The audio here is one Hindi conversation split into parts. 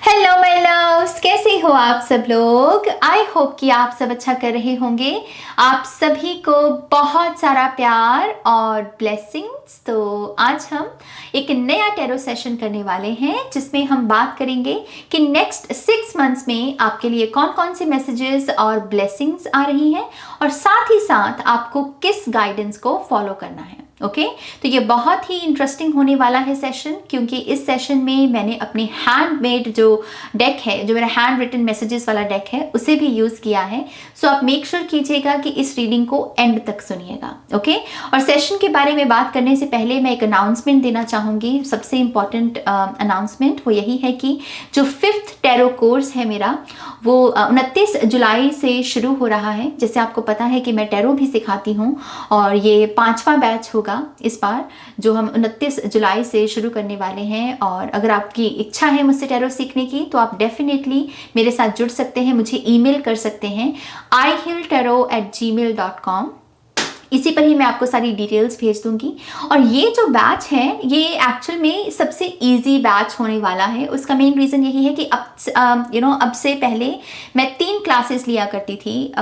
हेलो माय लव्स, कैसे हो आप सब लोग। आई होप कि आप सब अच्छा कर रहे होंगे। आप सभी को बहुत सारा प्यार और ब्लेसिंग्स। तो आज हम एक नया टैरो सेशन करने वाले हैं जिसमें हम बात करेंगे कि नेक्स्ट 6 मंथ्स में आपके लिए कौन कौन से मैसेजेस और ब्लेसिंग्स आ रही हैं और साथ ही साथ आपको किस गाइडेंस को फॉलो करना है। ओके तो ये बहुत ही इंटरेस्टिंग होने वाला है सेशन, क्योंकि इस सेशन में मैंने अपने हैंडमेड जो डेक है, जो मेरा हैंड रिटन मैसेजेस वाला डेक है, उसे भी यूज़ किया है। सो आप मेक श्योर कीजिएगा कि इस रीडिंग को एंड तक सुनिएगा। ओके और सेशन के बारे में बात करने से पहले मैं एक अनाउंसमेंट देना चाहूँगी। सबसे इम्पॉर्टेंट अनाउंसमेंट वो यही है कि जो 5th टैरो कोर्स है मेरा, वो 29 जुलाई से शुरू हो रहा है। जैसे आपको पता है कि मैं टैरो भी सिखाती हूँ और ये 5वां बैच होगा इस बार, जो हम 29 जुलाई से शुरू करने वाले हैं। और अगर आपकी इच्छा है मुझसे टैरो सीखने की तो आप डेफिनेटली मेरे साथ जुड़ सकते हैं, मुझे ईमेल कर सकते हैं ihealtarot@gmail.com। इसी पर ही मैं आपको सारी डिटेल्स भेज दूंगी। और ये जो बैच है ये एक्चुअल में सबसे इजी बैच होने वाला है। उसका मेन रीज़न यही है कि अब से पहले मैं 3 क्लासेस लिया करती थी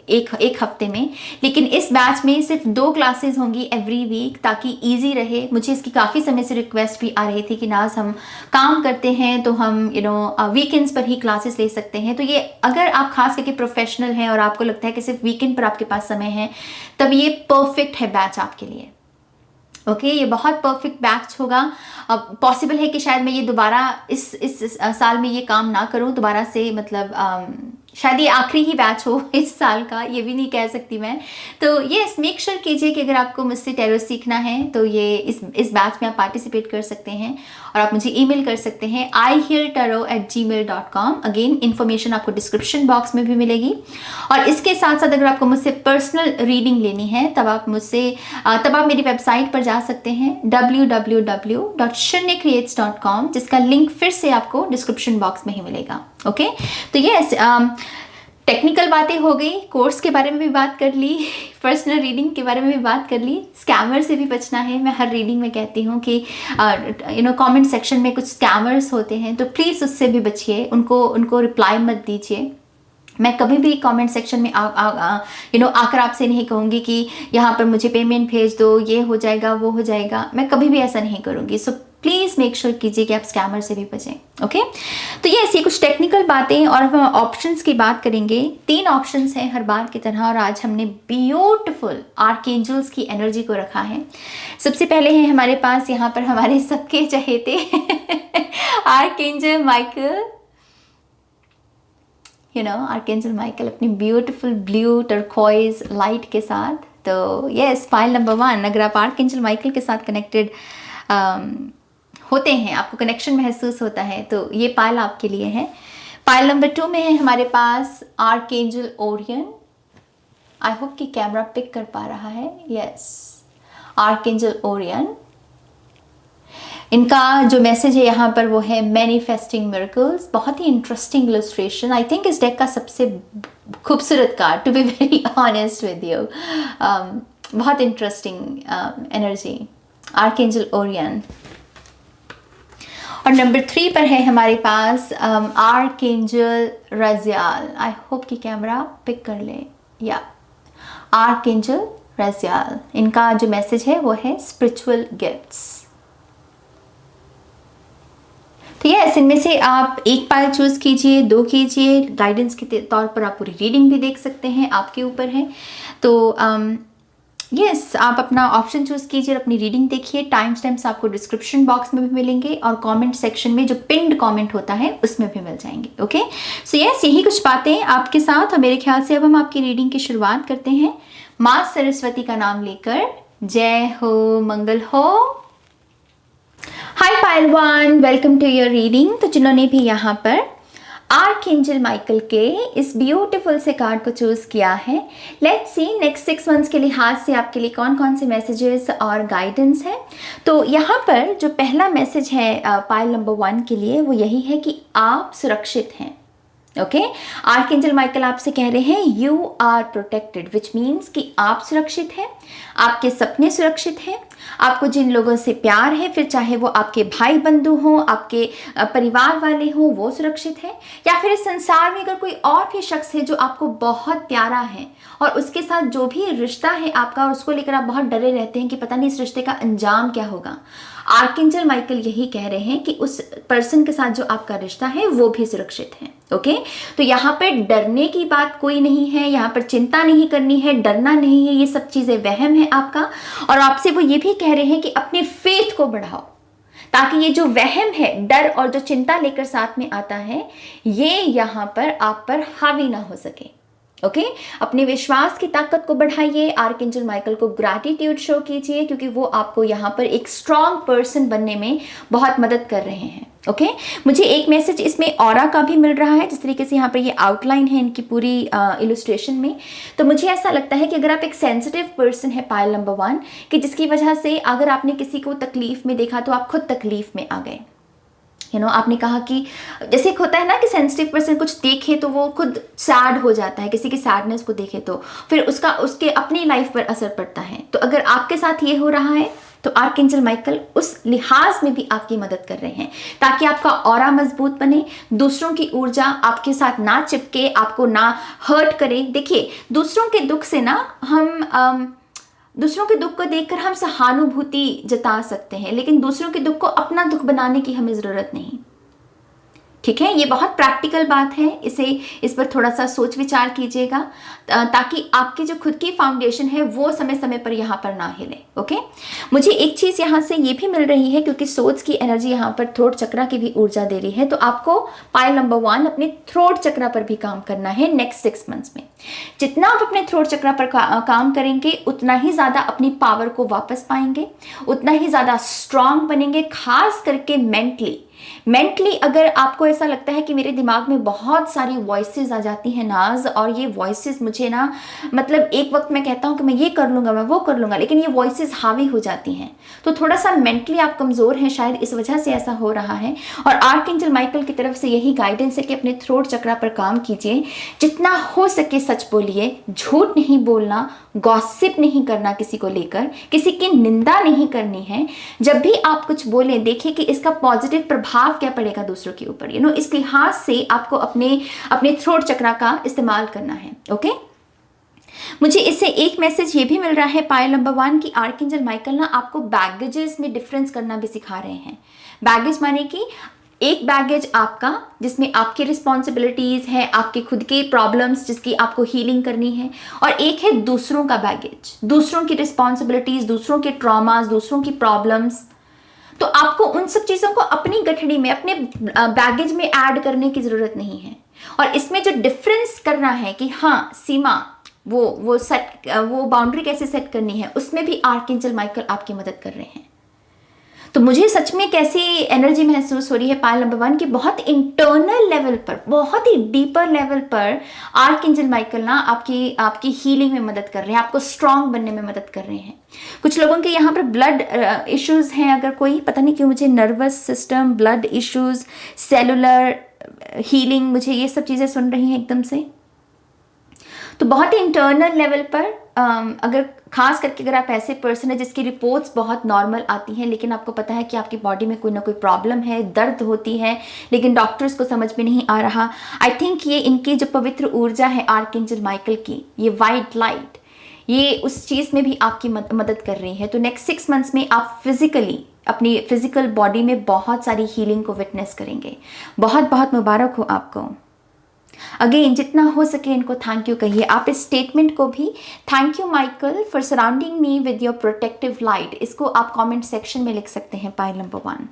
एक हफ्ते में, लेकिन इस बैच में सिर्फ 2 क्लासेस होंगी एवरी वीक, ताकि इजी रहे। मुझे इसकी काफ़ी समय से रिक्वेस्ट भी आ रही थी कि नाज हम काम करते हैं तो हम वीकेंड्स पर ही क्लासेस ले सकते हैं। तो ये अगर आप खास करके प्रोफेशनल हैं और आपको लगता है कि सिर्फ वीकेंड पर आपके पास समय है, तब ये परफेक्ट है बैच आपके लिए। ओके ये बहुत परफेक्ट बैच होगा। अब पॉसिबल है कि शायद मैं ये दोबारा इस साल में ये काम ना करूं दोबारा से, मतलब शायद ये आखिरी ही बैच हो इस साल का, ये भी नहीं कह सकती मैं। तो ये मेक श्योर कीजिए कि अगर आपको मुझसे टैरो सीखना है तो ये इस बैच में आप पार्टिसिपेट कर सकते हैं और आप मुझे ईमेल कर सकते हैं ihealtarot@gmail.com। अगेन इन्फॉर्मेशन आपको डिस्क्रिप्शन बॉक्स में भी मिलेगी। और इसके साथ साथ अगर आपको मुझसे पर्सनल रीडिंग लेनी है तब आप मेरी वेबसाइट पर जा सकते हैं www.shunyacreates.com, जिसका लिंक फिर से आपको डिस्क्रिप्शन बॉक्स में ही मिलेगा। ओके तो यस, टेक्निकल बातें हो गई, कोर्स के बारे में भी बात कर ली, पर्सनल रीडिंग के बारे में भी बात कर ली। स्कैमर से भी बचना है। मैं हर रीडिंग में कहती हूँ कि कमेंट सेक्शन में कुछ स्कैमर्स होते हैं, तो प्लीज़ उससे भी बचिए, उनको रिप्लाई मत दीजिए। मैं कभी भी कमेंट सेक्शन में आकर आपसे नहीं कहूँगी कि यहाँ पर मुझे पेमेंट भेज दो, ये हो जाएगा वो हो जाएगा। मैं कभी भी ऐसा नहीं करूँगी। सो प्लीज़ मेक श्योर कीजिए कि आप स्कैमर से भी बचें। ओके तो ये कुछ टेक्निकल बातें। और हम ऑप्शंस की बात करेंगे। 3 ऑप्शंस हैं हर बार की तरह, और आज हमने ब्यूटिफुल आर्कएंजल्स की एनर्जी को रखा है। सबसे पहले है हमारे पास यहाँ पर हमारे सबके चहेते आर्कएंजल माइकल। आर्कएंजल माइकल अपनी ब्यूटीफुल ब्लू टर्कोइज लाइट के साथ। तो यस, पाइल नंबर 1, अगर आप आर्कएंजल माइकल के साथ कनेक्टेड होते हैं, आपको कनेक्शन महसूस होता है, तो ये पाइल आपके लिए है। पाइल नंबर 2 में है हमारे पास आर्कएंजल ओरियन। आई होप कि कैमरा पिक कर पा रहा है। यस, आर्कएंजल ओरियन, इनका जो मैसेज है यहाँ पर वो है मैनिफेस्टिंग मिरेकल्स। बहुत ही इंटरेस्टिंग इलस्ट्रेशन। आई थिंक इस डेक का सबसे खूबसूरत card, to be very honest with you. बहुत इंटरेस्टिंग एनर्जी, आर्कएंजल ओरियन। और नंबर 3 पर है हमारे पास आर्कएंजल रजियाल। आई होप कि कैमरा पिक कर ले। या आर्कएंजल रजियाल, इनका जो मैसेज है वो है स्पिरिचुअल गिफ्ट्स। तो यस, इनमें से आप एक पाइल चूज कीजिए, 2 कीजिए। गाइडेंस के तौर पर आप पूरी रीडिंग भी देख सकते हैं, आपके ऊपर है। तो यस, आप अपना ऑप्शन चूज कीजिए, अपनी रीडिंग देखिए। टाइम स्टैम्प्स आपको डिस्क्रिप्शन बॉक्स में भी मिलेंगे और कमेंट सेक्शन में जो पिन्ड कमेंट होता है उसमें भी मिल जाएंगे। ओके सो यस, यही कुछ बातें आपके साथ। और मेरे ख्याल से अब हम आपकी रीडिंग की शुरुआत करते हैं माँ सरस्वती का नाम लेकर। जय हो, मंगल हो। Hi pile 1, welcome to your reading. तो जिन्होंने भी यहाँ पर आर्कएंजल माइकल के इस ब्यूटीफुल से कार्ड को चूज किया है, लेट्स सी नेक्स्ट 6 मंथ्स के लिहाज से आपके लिए कौन कौन से मैसेजेस और गाइडेंस है। तो यहाँ पर जो पहला मैसेज है पाइल नंबर 1 के लिए, वो यही है कि आप सुरक्षित हैं। ओके, आर्कएंजल माइकल आपसे कह रहे हैं you are protected, which means कि आप सुरक्षित हैं, आपके सपने सुरक्षित हैं, आपको जिन लोगों से प्यार है, फिर चाहे वो आपके भाई बंधु हों, आपके परिवार वाले हों, वो सुरक्षित है, या फिर इस संसार में अगर कोई और भी शख्स है जो आपको बहुत प्यारा है और उसके साथ जो भी रिश्ता है आपका, और उसको लेकर आप बहुत डरे रहते हैं कि पता नहीं इस रिश्ते का अंजाम क्या होगा, आर्कएंजल माइकल यही कह रहे हैं कि उस पर्सन के साथ जो आपका रिश्ता है वो भी सुरक्षित है। ओके, तो यहाँ पर डरने की बात कोई नहीं है, यहाँ पर चिंता नहीं करनी है, डरना नहीं है, ये सब चीजें वहम है आपका। और आपसे वो ये भी कह रहे हैं कि अपने फेथ को बढ़ाओ, ताकि ये जो वहम है, डर और जो चिंता लेकर साथ में आता है, ये यहाँ पर आप पर हावी ना हो सके। ओके, अपने विश्वास की ताकत को बढ़ाइए, आर्कएंजल माइकल को ग्रैटिट्यूड शो कीजिए, क्योंकि वो आपको यहाँ पर एक स्ट्रॉन्ग पर्सन बनने में बहुत मदद कर रहे हैं। ओके, मुझे एक मैसेज इसमें ऑरा का भी मिल रहा है, जिस तरीके से यहाँ पर ये आउटलाइन है इनकी पूरी इलस्ट्रेशन में। तो मुझे ऐसा लगता है कि अगर आप एक सेंसिटिव पर्सन है, पायल नंबर 1, कि जिसकी वजह से अगर आपने किसी को तकलीफ में देखा तो आप खुद तकलीफ में आ गए। आपने कहा कि जैसे एक होता है ना कि सेंसिटिव पर्सन कुछ देखे तो वो खुद सैड हो जाता है, किसी की सैडनेस को देखे तो फिर उसके अपनी लाइफ पर असर पड़ता है। तो अगर आपके साथ ये हो रहा है तो आर्कएंजल माइकल उस लिहाज में भी आपकी मदद कर रहे हैं, ताकि आपका ऑरा मजबूत बने, दूसरों की ऊर्जा आपके साथ ना चिपके, आपको ना हर्ट करे। देखिए, दूसरों के दुख से ना दूसरों के दुख को देखकर हम सहानुभूति जता सकते हैं, लेकिन दूसरों के दुख को अपना दुख बनाने की हमें ज़रूरत नहीं। ठीक है, ये बहुत प्रैक्टिकल बात है, इस पर थोड़ा सा सोच विचार कीजिएगा, ताकि आपकी जो खुद की फाउंडेशन है वो समय समय पर यहाँ पर ना हिले। ओके, मुझे एक चीज़ यहाँ से ये भी मिल रही है, क्योंकि सोच की एनर्जी यहाँ पर थ्रोट चक्रा की भी ऊर्जा दे रही है, तो आपको पायल नंबर 1 अपने थ्रोट चक्रा पर भी काम करना है नेक्स्ट 6 मंथ्स में। जितना आप अपने थ्रोट चक्रा पर काम करेंगे, उतना ही ज़्यादा अपनी पावर को वापस पाएंगे, उतना ही ज़्यादा स्ट्रांग बनेंगे, खास करके मेंटली अगर आपको ऐसा लगता है कि मेरे दिमाग में बहुत सारी वॉइसेस आ जाती हैं नाज, और ये वॉइसेस मुझे ना, मतलब एक वक्त मैं कहता हूँ कि मैं ये कर लूँगा, मैं वो कर लूँगा, लेकिन ये वॉइसेस हावी हो जाती हैं, तो थोड़ा सा मेंटली आप कमज़ोर हैं, शायद इस वजह से ऐसा हो रहा है। और आर्कएंजल माइकल की तरफ से यही गाइडेंस है कि अपने थ्रोट चक्रा पर काम कीजिए, जितना हो सके सच बोलिए, झूठ नहीं बोलना, गॉसिप नहीं करना, किसी को लेकर किसी की निंदा नहीं करनी है। जब भी आप कुछ बोलें, देखिए कि इसका पॉजिटिव प्रभाव क्या पड़ेगा दूसरों के ऊपर। इस लिहाज से आपको अपने थ्रोट चक्रा का इस्तेमाल करना है। ओके, मुझे इससे एक मैसेज ये भी मिल रहा है पायल नंबर 1 की आर्कएंजल माइकल ना आपको बैगेजेस में डिफरेंस करना भी सिखा रहे हैं। बैगेज माने कि एक बैगेज आपका जिसमें आपकी रिस्पॉन्सिबिलिटीज़ हैं, आपके खुद के प्रॉब्लम्स जिसकी आपको हीलिंग करनी है, और एक है दूसरों का बैगेज, दूसरों की रिस्पॉन्सिबिलिटीज़, दूसरों के ट्रॉमास, दूसरों की प्रॉब्लम्स। तो आपको उन सब चीज़ों को अपनी गठड़ी में, अपने बैगेज में ऐड करने की ज़रूरत नहीं है। और इसमें जो डिफरेंस करना है कि हाँ, सीमा वो बाउंड्री कैसे सेट करनी है, उसमें भी आर्कएंजल माइकल आपकी मदद कर रहे हैं। तो मुझे सच में कैसी एनर्जी महसूस हो रही है पायल नंबर 1 की, बहुत इंटरनल लेवल पर, बहुत ही डीपर लेवल पर आर्कएंजल माइकल ना आपकी हीलिंग में मदद कर रहे हैं, आपको स्ट्रांग बनने में मदद कर रहे हैं। कुछ लोगों के यहाँ पर ब्लड इश्यूज हैं, अगर कोई, पता नहीं क्यों मुझे nervous system, blood issues, cellular healing, मुझे ये सब चीज़ें सुन रही हैं एकदम से। तो बहुत ही इंटरनल लेवल पर अगर खास करके अगर आप ऐसे पर्सन है जिसकी रिपोर्ट्स बहुत नॉर्मल आती हैं, लेकिन आपको पता है कि आपकी बॉडी में कोई ना कोई प्रॉब्लम है, दर्द होती है, लेकिन डॉक्टर्स को समझ में नहीं आ रहा, आई थिंक ये इनकी जो पवित्र ऊर्जा है आर्कएंजल माइकल की, ये वाइट लाइट, ये उस चीज़ में भी आपकी मदद कर रही है। तो नेक्स्ट 6 मंथ्स में आप फिजिकली, अपनी फिजिकल बॉडी में बहुत सारी हीलिंग को विटनेस करेंगे। बहुत बहुत मुबारक हो आपको। अगेन, जितना हो सके इनको थैंक यू कहिए। आप इस स्टेटमेंट को भी, thank you Michael for surrounding me with your protective light, इसको आप कमेंट सेक्शन में लिख सकते हैं पायल number 1।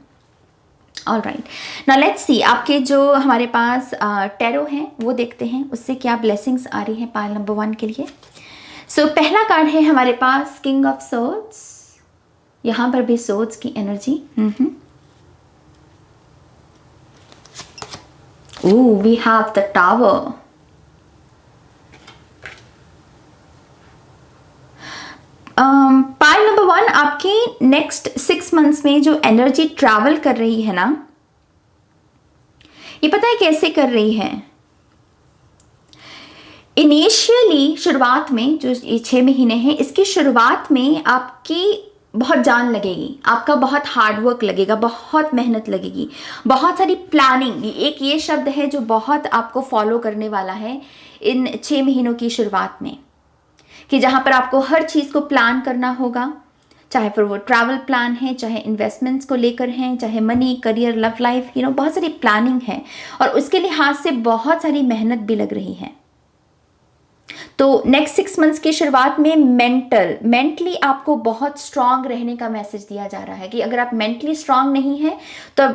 All right, now let's सी आपके जो हमारे पास टैरो हैं वो देखते हैं, उससे क्या ब्लेसिंग्स आ रही हैं पायल नंबर 1 के लिए। सो पहला कार्ड है हमारे पास किंग ऑफ सोर्ड्स, यहाँ पर भी सोर्ड्स की energy. Ooh, we have the Tower. Pile number 1 आपकी नेक्स्ट 6 मंथ्स में जो एनर्जी ट्रैवल कर रही है ना, ये पता है कैसे कर रही है? इनिशियली शुरुआत में जो ये 6 महीने हैं, इसकी शुरुआत में आपकी बहुत जान लगेगी, आपका बहुत हार्डवर्क लगेगा, बहुत मेहनत लगेगी, बहुत सारी प्लानिंग, एक ये शब्द है जो बहुत आपको फॉलो करने वाला है इन 6 महीनों की शुरुआत में, कि जहाँ पर आपको हर चीज़ को प्लान करना होगा, चाहे फिर वो ट्रैवल प्लान है, चाहे इन्वेस्टमेंट्स को लेकर हैं, चाहे मनी, करियर, लव लाइफ, बहुत सारी प्लानिंग है और उसके लिहाज से बहुत सारी मेहनत भी लग रही है। तो नेक्स्ट 6 मंथ्स की शुरुआत में मेंटली आपको बहुत स्ट्रांग रहने का मैसेज दिया जा रहा है कि अगर आप मेंटली स्ट्रांग नहीं है तो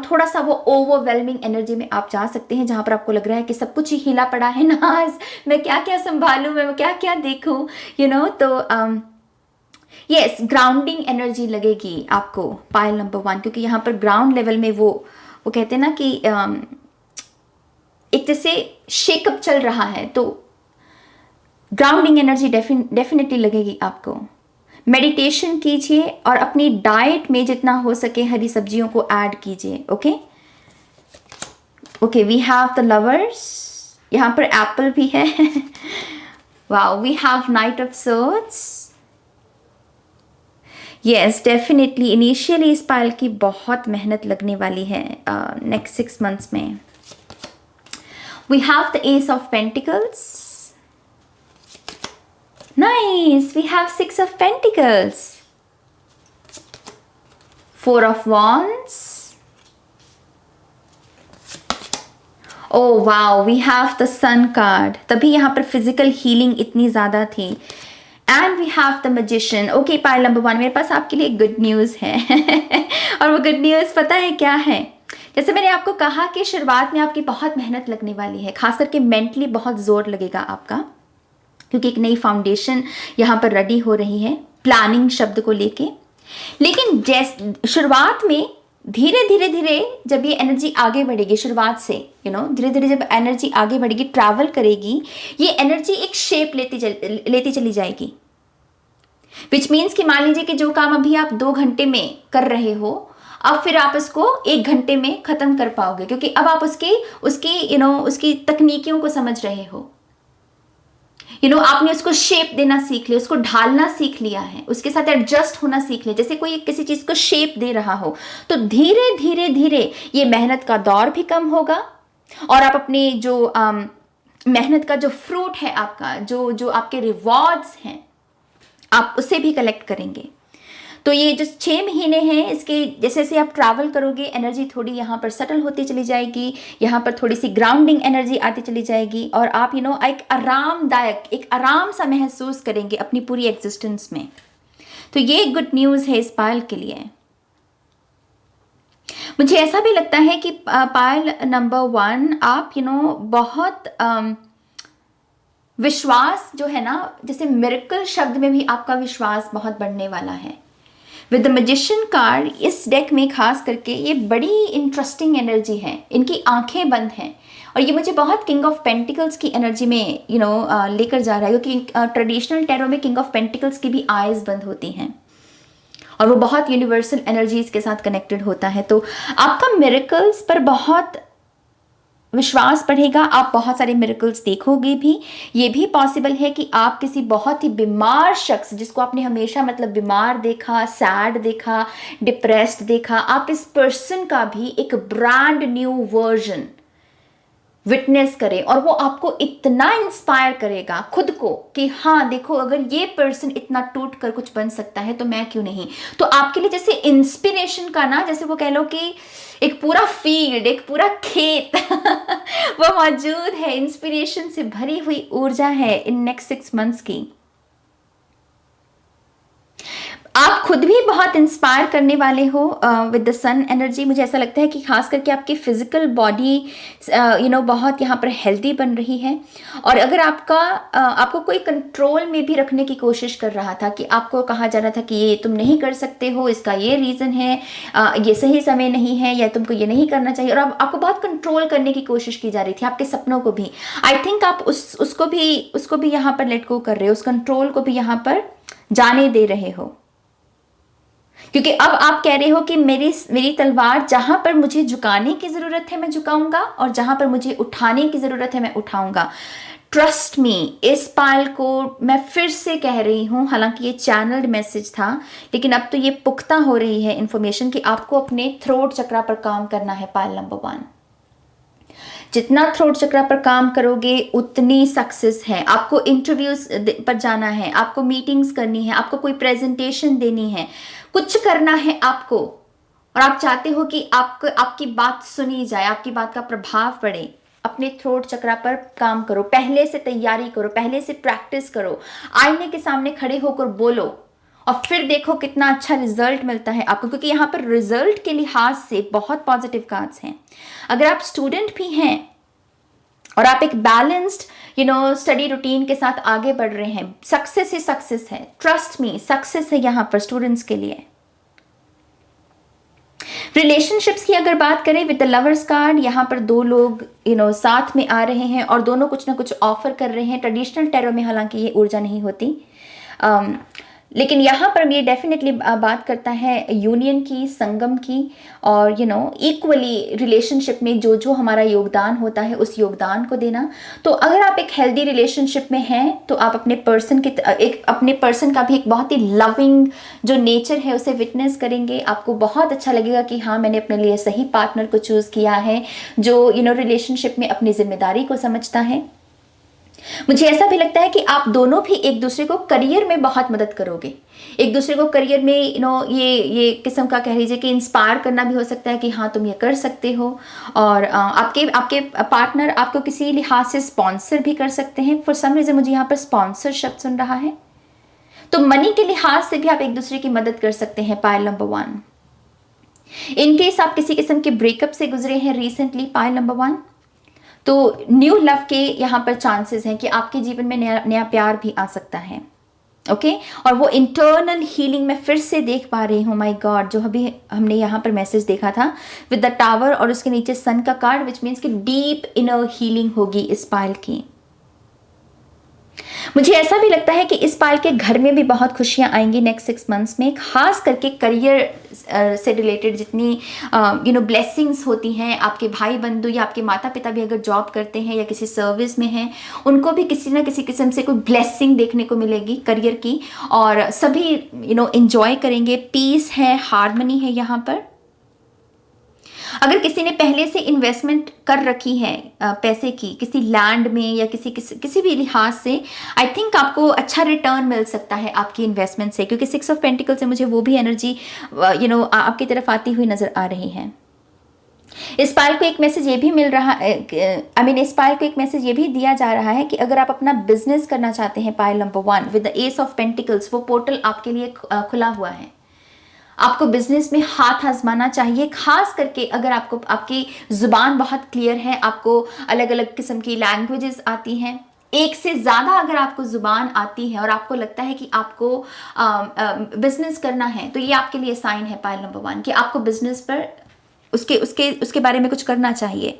थोड़ा सा वो ओवरवेलमिंग एनर्जी में आप जा सकते हैं, जहां पर आपको लग रहा है कि सब कुछ ही हिला पड़ा है ना, मैं क्या क्या संभालूं, मैं क्या क्या देखूं, तो यस, ग्राउंडिंग एनर्जी लगेगी आपको पायल नंबर 1, क्योंकि यहाँ पर ग्राउंड लेवल में वो कहते हैं ना कि एक जैसे शेकअप चल रहा है, तो ग्राउंडिंग एनर्जी डेफिनेटली लगेगी आपको। मेडिटेशन कीजिए और अपनी डाइट में जितना हो सके हरी सब्जियों को ऐड कीजिए। Okay, we have the lovers, यहाँ पर एप्पल भी है wow, we have knight of swords. Yes, definitely initially इस पायल की बहुत मेहनत लगने वाली है नेक्स्ट 6 मंथ्स में। We have the ace of pentacles, nice, we have 6 of pentacles, 4 of wands, oh wow, we have the sun card, तभी यहाँ पर फिजिकल हीलिंग इतनी ज़्यादा थी। And we have the magician. Okay pile number 1, मेरे पास आपके लिए गुड न्यूज़ है और वो गुड न्यूज़ पता है क्या है? जैसे मैंने आपको कहा कि शुरुआत में आपकी बहुत मेहनत लगने वाली है, खास करके मेंटली बहुत जोर लगेगा आपका, क्योंकि एक नई फाउंडेशन यहाँ पर रेडी हो रही है प्लानिंग शब्द को लेके। लेकिन शुरुआत में धीरे धीरे जब ये एनर्जी आगे बढ़ेगी, शुरुआत से धीरे धीरे जब एनर्जी आगे बढ़ेगी, ट्रैवल करेगी, ये एनर्जी एक शेप लेती चली जाएगी। विच मीन्स कि मान लीजिए कि जो काम अभी आप 2 घंटे में कर रहे हो, अब फिर आप उसको 1 घंटे में ख़त्म कर पाओगे, क्योंकि अब आप उसकी तकनीकियों को समझ रहे हो। आपने उसको शेप देना सीख लिया, उसको ढालना सीख लिया है, उसके साथ एडजस्ट होना सीख लिया। जैसे कोई किसी चीज़ को शेप दे रहा हो, तो धीरे धीरे ये मेहनत का दौर भी कम होगा और आप अपने जो मेहनत का जो फ्रूट है आपका, जो आपके रिवॉर्ड्स हैं, आप उसे भी कलेक्ट करेंगे। तो ये जो 6 महीने हैं, इसके जैसे जैसे आप ट्रैवल करोगे, एनर्जी थोड़ी यहाँ पर सेटल होती चली जाएगी, यहाँ पर थोड़ी सी ग्राउंडिंग एनर्जी आती चली जाएगी और आप एक आरामदायक, एक आराम सा महसूस करेंगे अपनी पूरी एग्जिस्टेंस में। तो ये गुड न्यूज़ है इस पायल के लिए। मुझे ऐसा भी लगता है कि पायल नंबर 1 आप बहुत विश्वास जो है ना, जैसे मिरेकल शब्द में भी आपका विश्वास बहुत बढ़ने वाला है। विद द मैजिशियन कार्ड इस डेक में खास करके ये बड़ी इंटरेस्टिंग एनर्जी है, इनकी आंखें बंद हैं और ये मुझे बहुत किंग ऑफ पेंटिकल्स की एनर्जी में लेकर जा रहा है, क्योंकि ट्रेडिशनल टैरो में किंग ऑफ पेंटिकल्स की भी आईज बंद होती हैं और वो बहुत यूनिवर्सल एनर्जीज के साथ कनेक्टेड होता है। तो आपका मिरेकल्स पर बहुत विश्वास बढ़ेगा, आप बहुत सारे मिरेकल्स देखोगे भी। ये भी पॉसिबल है कि आप किसी बहुत ही बीमार शख्स, जिसको आपने हमेशा बीमार देखा, सैड देखा, डिप्रेस्ड देखा, आप इस पर्सन का भी एक ब्रांड न्यू वर्जन विटनेस करें और वो आपको इतना इंस्पायर करेगा खुद को कि हाँ देखो, अगर ये पर्सन इतना टूट कर कुछ बन सकता है तो मैं क्यों नहीं। तो आपके लिए जैसे इंस्पिरेशन का ना, जैसे वो कह लो कि एक पूरा फील्ड, एक पूरा खेत वो मौजूद है, इंस्पिरेशन से भरी हुई ऊर्जा है इन नेक्स्ट 6 मंथ्स की। आप खुद भी बहुत इंस्पायर करने वाले हो विद द सन एनर्जी। मुझे ऐसा लगता है कि खास करके आपकी फिजिकल बॉडी बहुत यहाँ पर हेल्दी बन रही है और अगर आपको कोई कंट्रोल में भी रखने की कोशिश कर रहा था, कि आपको कहा जा रहा था कि ये तुम नहीं कर सकते हो, इसका ये रीज़न है, ये सही समय नहीं है, या तुमको ये नहीं करना चाहिए, और आपको बहुत कंट्रोल करने की कोशिश की जा रही थी, आपके सपनों को भी। आई थिंक आप उसको भी यहाँ पर लेट गो कर रहे हो, उस कंट्रोल को भी यहाँ पर जाने दे रहे हो। क्योंकि अब आप कह रहे हो कि मेरी मेरी तलवार जहां पर मुझे झुकाने की जरूरत है मैं झुकाऊंगा, और जहां पर मुझे उठाने की जरूरत है मैं उठाऊंगा। ट्रस्ट मी, इस पायल को मैं फिर से कह रही हूं, हालांकि ये चैनल्ड मैसेज था, लेकिन अब तो ये पुख्ता हो रही है इंफॉर्मेशन कि आपको अपने थ्रोट चक्रा पर काम करना है। पायल नंबर 1, जितना थ्रोट चक्रा पर काम करोगे उतनी सक्सेस है। आपको इंटरव्यूज पर जाना है, आपको मीटिंग्स करनी है, आपको कोई प्रेजेंटेशन देनी है, कुछ करना है आपको, और आप चाहते हो कि आपको आपकी बात सुनी जाए, आपकी बात का प्रभाव पड़े। अपने थ्रोट चक्रा पर काम करो, पहले से तैयारी करो, पहले से प्रैक्टिस करो, आईने के सामने खड़े होकर बोलो, और फिर देखो कितना अच्छा रिजल्ट मिलता है आपको। क्योंकि यहाँ पर रिजल्ट के लिहाज से बहुत पॉजिटिव कार्ड्स हैं। अगर आप स्टूडेंट भी हैं और आप एक बैलेंस्ड स्टडी रूटीन के साथ आगे बढ़ रहे हैं, सक्सेस ही सक्सेस है। ट्रस्ट मी, सक्सेस है यहाँ पर स्टूडेंट्स के लिए। रिलेशनशिप्स की अगर बात करें विद द लवर्स कार्ड, यहाँ पर दो लोग साथ में आ रहे हैं और दोनों कुछ ना कुछ ऑफर कर रहे हैं। ट्रेडिशनल टैरो में हालांकि ये ऊर्जा नहीं होती, लेकिन यहाँ पर ये डेफिनेटली बात करता है यूनियन की, संगम की, और इक्वली रिलेशनशिप में जो जो हमारा योगदान होता है उस योगदान को देना। तो अगर आप एक हेल्दी रिलेशनशिप में हैं तो आप अपने पर्सन का भी एक बहुत ही लविंग जो नेचर है उसे विटनेस करेंगे। आपको बहुत अच्छा लगेगा कि हाँ, मैंने अपने लिए सही पार्टनर को चूज किया है जो रिलेशनशिप में अपनी जिम्मेदारी को समझता है। मुझे ऐसा भी लगता है कि आप दोनों भी एक दूसरे को करियर में बहुत मदद करोगे। एक दूसरे को करियर में ये किस्म का कह लीजिए कि इंस्पायर करना भी हो सकता है कि हाँ, तुम ये कर सकते हो। और आपके पार्टनर आपको किसी लिहाज से स्पॉन्सर भी कर सकते हैं। फॉर सम रीजन मुझे यहाँ पर स्पॉन्सर शब्द सुन रहा है, तो मनी के लिहाज से भी आप एक दूसरे की मदद कर सकते हैं। पायल नंबर 1, इनकेस आप किसी किस्म के ब्रेकअप से गुजरे हैं रिसेंटली, पायल नंबर 1, तो न्यू लव के यहाँ पर चांसेस हैं कि आपके जीवन में नया प्यार भी आ सकता है। ओके, और वो इंटरनल हीलिंग मैं फिर से देख पा रही हूँ। माय गॉड, जो अभी हमने यहाँ पर मैसेज देखा था विद द टावर और उसके नीचे सन का कार्ड, विच मीन्स कि डीप इनर हीलिंग होगी इस पायल की। मुझे ऐसा भी लगता है कि इस पायल के घर में भी बहुत खुशियां आएंगी नेक्स्ट 6 मंथ्स में, खास करके करियर से रिलेटेड जितनी ब्लेसिंग्स होती हैं। आपके भाई बंधु या आपके माता पिता भी अगर जॉब करते हैं या किसी सर्विस में हैं, उनको भी किसी ना किसी किस्म से कोई ब्लेसिंग देखने को मिलेगी करियर की, और सभी एंजॉय करेंगे। पीस है, हार्मनी है यहाँ पर। अगर किसी ने पहले से इन्वेस्टमेंट कर रखी है पैसे की किसी लैंड में या किसी भी लिहाज से, आई थिंक आपको अच्छा रिटर्न मिल सकता है आपकी इन्वेस्टमेंट से, क्योंकि 6 ऑफ पेंटिकल से मुझे वो भी एनर्जी आपकी तरफ आती हुई नजर आ रही है। इस पायल को एक मैसेज ये भी मिल रहा है, इस पायल को एक मैसेज ये भी दिया जा रहा है कि अगर आप अपना बिजनेस करना चाहते हैं, पायल number 1 with the ace of pentacles, वो पोर्टल आपके लिए खुला हुआ है। आपको बिजनेस में हाथ आजमाना चाहिए, खास करके अगर आपकी जुबान बहुत क्लियर है, आपको अलग अलग किस्म की लैंग्वेजेस आती हैं, एक से ज़्यादा अगर आपको ज़ुबान आती है और आपको लगता है कि आपको बिजनेस करना है, तो ये आपके लिए साइन है पायल नंबर 1 कि आपको बिजनेस पर उसके बारे में कुछ करना चाहिए।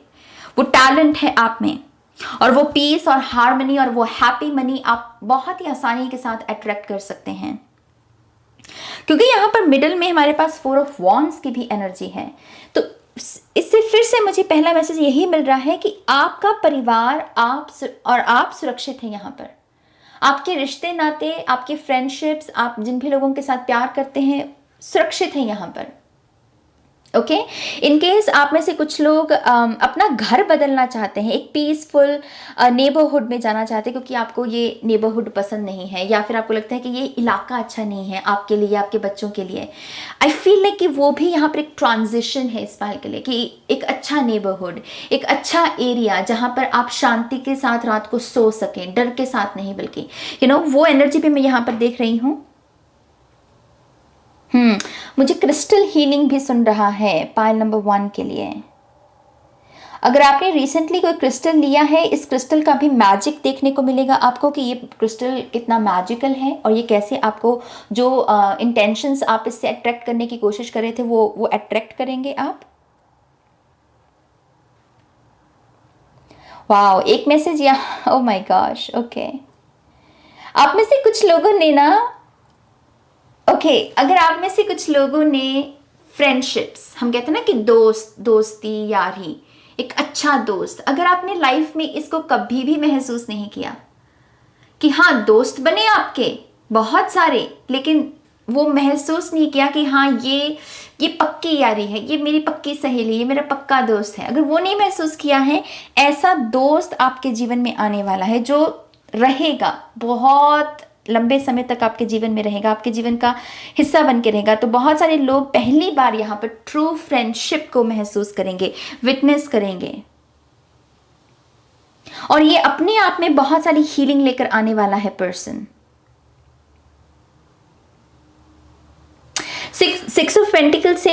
वो टैलेंट है आप में, और वो पीस और हार्मनी और वो हैप्पी मनी आप बहुत ही आसानी के साथ अट्रैक्ट कर सकते हैं। क्योंकि यहाँ पर मिडल में हमारे पास 4 ऑफ वॉन्ड्स की भी एनर्जी है, तो इससे फिर से मुझे पहला मैसेज यही मिल रहा है कि आपका परिवार आप सुरक्षित हैं। यहाँ पर आपके रिश्ते नाते, आपके फ्रेंडशिप्स, आप जिन भी लोगों के साथ प्यार करते हैं, सुरक्षित हैं यहाँ पर। ओके, इन केस आप में से कुछ लोग अपना घर बदलना चाहते हैं, एक पीसफुल नेबरहुड में जाना चाहते हैं, क्योंकि आपको ये नेबरहुड पसंद नहीं है, या फिर आपको लगता है कि ये इलाका अच्छा नहीं है आपके लिए, आपके बच्चों के लिए। आई फील लाइक कि वो भी यहाँ पर एक ट्रांजिशन है इस पाल के लिए, कि एक अच्छा नेबरहुड, एक अच्छा एरिया जहाँ पर आप शांति के साथ रात को सो सकें, डर के साथ नहीं, बल्कि वो एनर्जी भी मैं यहाँ पर देख रही हूँ। मुझे क्रिस्टल हीलिंग भी सुन रहा है पायल नंबर 1 के लिए। अगर आपने रिसेंटली कोई क्रिस्टल लिया है, इस क्रिस्टल का भी मैजिक देखने को मिलेगा आपको कि ये क्रिस्टल कितना मैजिकल है, और ये कैसे आपको जो इंटेंशंस आप इससे अट्रैक्ट करने की कोशिश कर रहे थे वो अट्रैक्ट करेंगे आप। वाओ, एक मैसेज यहाँ, ओह माय गॉश, ओके। आप में से कुछ लोगों ने ना, ओके, अगर आप में से कुछ लोगों ने फ्रेंडशिप्स, हम कहते हैं ना कि दोस्ती यारी, एक अच्छा दोस्त, अगर आपने लाइफ में इसको कभी भी महसूस नहीं किया कि हाँ दोस्त बने आपके बहुत सारे, लेकिन वो महसूस नहीं किया कि हाँ ये पक्की यारी है, ये मेरी पक्की सहेली, ये मेरा पक्का दोस्त है, अगर वो नहीं महसूस किया है, ऐसा दोस्त आपके जीवन में आने वाला है जो रहेगा, बहुत लंबे समय तक आपके जीवन में रहेगा, आपके जीवन का हिस्सा बन के रहेगा। तो बहुत सारे लोग पहली बार यहाँ पर ट्रू फ्रेंडशिप को महसूस करेंगे, विटनेस करेंगे, और ये अपने आप में बहुत सारी हीलिंग लेकर आने वाला है पर्सन। सिक्स ऑफ पेंटिकल से